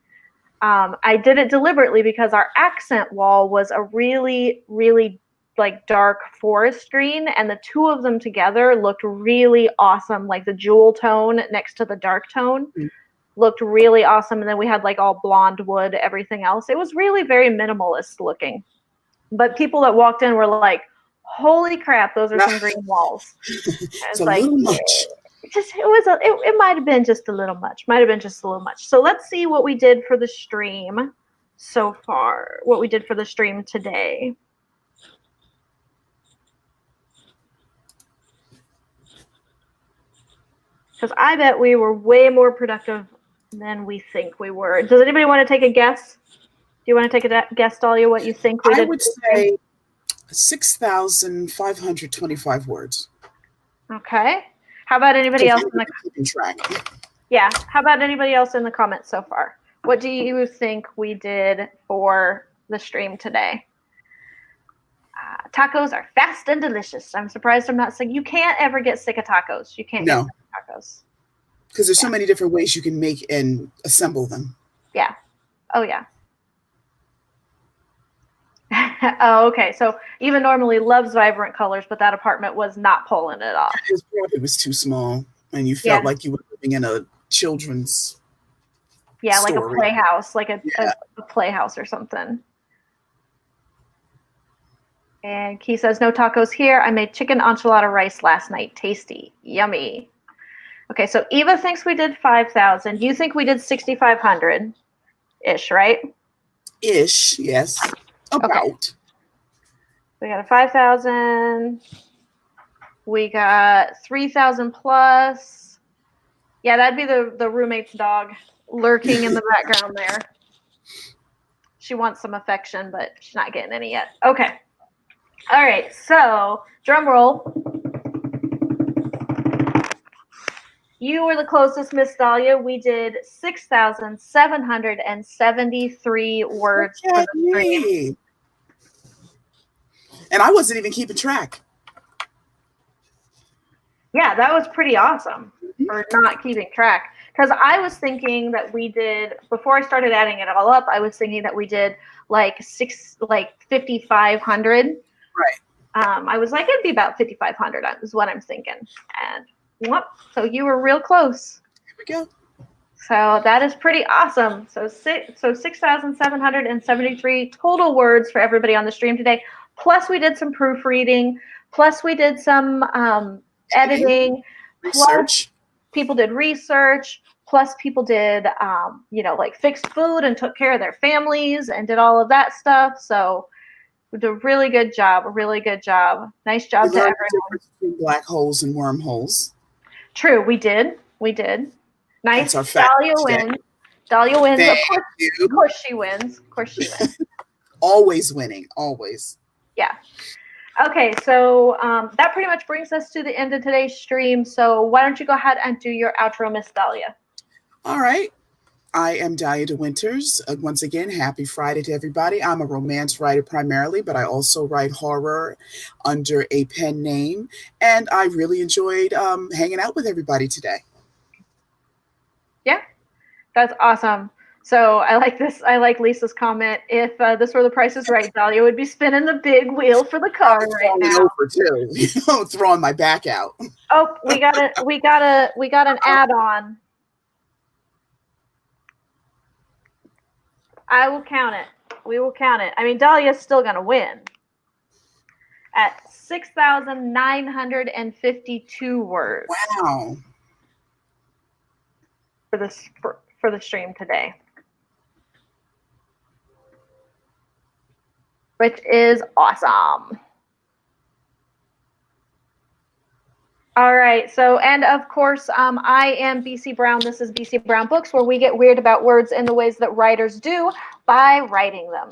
I did it deliberately because our accent wall was a really, really like dark forest green, and the two of them together looked really awesome. Like the jewel tone next to the dark tone looked really awesome, and then we had like all blonde wood, everything else. It was really very minimalist looking. But people that walked in were like, holy crap, those are some green walls. It's It's a like, little much. it might have been just a little much. So let's see what we did for the stream so far. What we did for the stream today. Because I bet we were way more productive than we think we were. Does anybody want to take a guess? Do you want to take a guess, Dahlia, what you think we did? I would say 6,525 words. Okay. How about anybody else in the keeping track? Yeah. How about anybody else in the comments so far? What do you think we did for the stream today? Tacos are fast and delicious. I'm surprised I'm not sick. You can't ever get sick of tacos. You can't get sick of tacos. Because there's so many different ways you can make and assemble them. Yeah. Oh, yeah. Oh, okay. So Eva normally loves vibrant colors, but that apartment was not pulling it off. It was too small, and you felt like you were living in a children's story. Like a playhouse, like a playhouse or something. And Key says, no tacos here. I made chicken enchilada rice last night. Tasty. Yummy. Okay, so Eva thinks we did 5,000. You think we did 6,500-ish, right? Ish, yes. About. Okay. We got a 5,000. We got 3,000 plus. Yeah, that'd be the roommate's dog lurking in the background there. She wants some affection, but she's not getting any yet. Okay. All right, so drum roll. You were the closest, Miss Dahlia. We did 6,773 words for the stream. And I wasn't even keeping track. Yeah, that was pretty awesome for not keeping track. Because I was thinking that we did, before I started adding it all up, I was thinking that we did like 5,500. Right. I was like, it'd be about 5,500 is what I'm thinking. And whoop, so you were real close. Here we go. So that is pretty awesome. So 6,773 total words for everybody on the stream today. Plus we did some proofreading. Plus we did some editing. Research. Plus people did research. Plus people did, like fixed food and took care of their families and did all of that stuff. So we did a really good job. A really good job. Nice job to everyone. The difference between black holes and wormholes. True, we did. We did. Nice. That's our fact Dahlia today. wins. Dahlia wins. Thank Of course she wins. Of course she wins. Always winning. Always. Yeah. Okay, so that pretty much brings us to the end of today's stream. So why don't you go ahead and do your outro, Miss Dahlia? All right. I am Dahlia De Winters. Once again, happy Friday to everybody. I'm a romance writer primarily, but I also write horror under a pen name. And I really enjoyed hanging out with everybody today. Yeah, that's awesome. So I like this. I like Lisa's comment. If this were The Price is Right, Dahlia would be spinning the big wheel for the car right now. Over too. Throwing my back out. Oh, we got an add-on. I will count it. We will count it. I mean, Dahlia's still gonna win at 6,952 words. Wow. For the stream today, which is awesome. All right, so, and of course, I am BC Brown. This is BC Brown Books, where we get weird about words in the ways that writers do by writing them.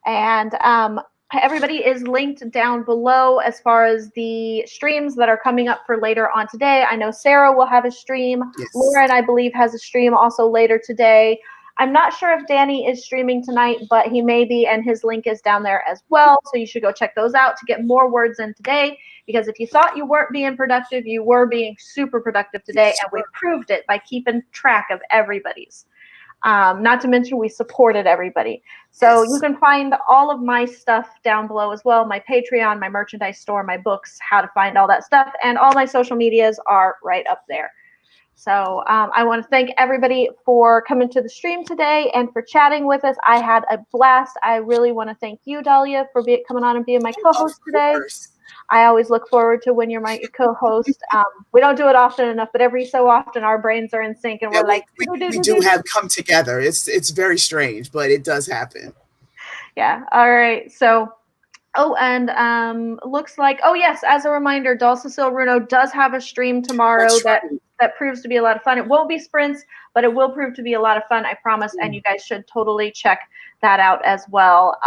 And everybody is linked down below as far as the streams that are coming up for later on today. I know Sarah will have a stream. Yes. Lauren, I believe, has a stream also later today. I'm not sure if Danny is streaming tonight, but he may be, and his link is down there as well. So you should go check those out to get more words in today, because if you thought you weren't being productive, you were being super productive today, and we proved it by keeping track of everybody's. Not to mention we supported everybody. So you can find all of my stuff down below as well, my Patreon, my merchandise store, my books, how to find all that stuff, and all my social medias are right up there. So I want to thank everybody for coming to the stream today and for chatting with us. I had a blast. I really want to thank you, Dahlia, for coming on and being my co-host today. I always look forward to when you're my co-host. We don't do it often enough, but every so often our brains are in sync and we're like, we do have come together. It's very strange, but it does happen. Yeah. All right. So, oh, and looks like, oh yes, as a reminder, Dulcicil Runo does have a stream tomorrow that proves to be a lot of fun. It won't be sprints, but it will prove to be a lot of fun, I promise. And you guys should totally check that out as well.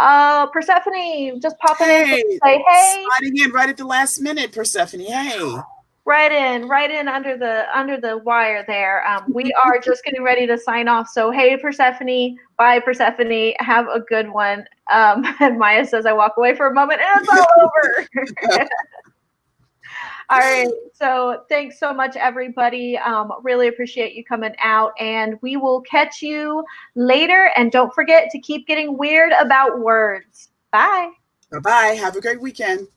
Persephone, just popping in to say hey. Sliding in right at the last minute, Persephone. Hey. Right in under the wire there. We are just getting ready to sign off. So hey, Persephone, bye, Persephone. Have a good one. And Maya says I walk away for a moment and it's all over. All right. So thanks so much, everybody. Really appreciate you coming out, and we will catch you later. And don't forget to keep getting weird about words. Bye. Bye-bye. Have a great weekend.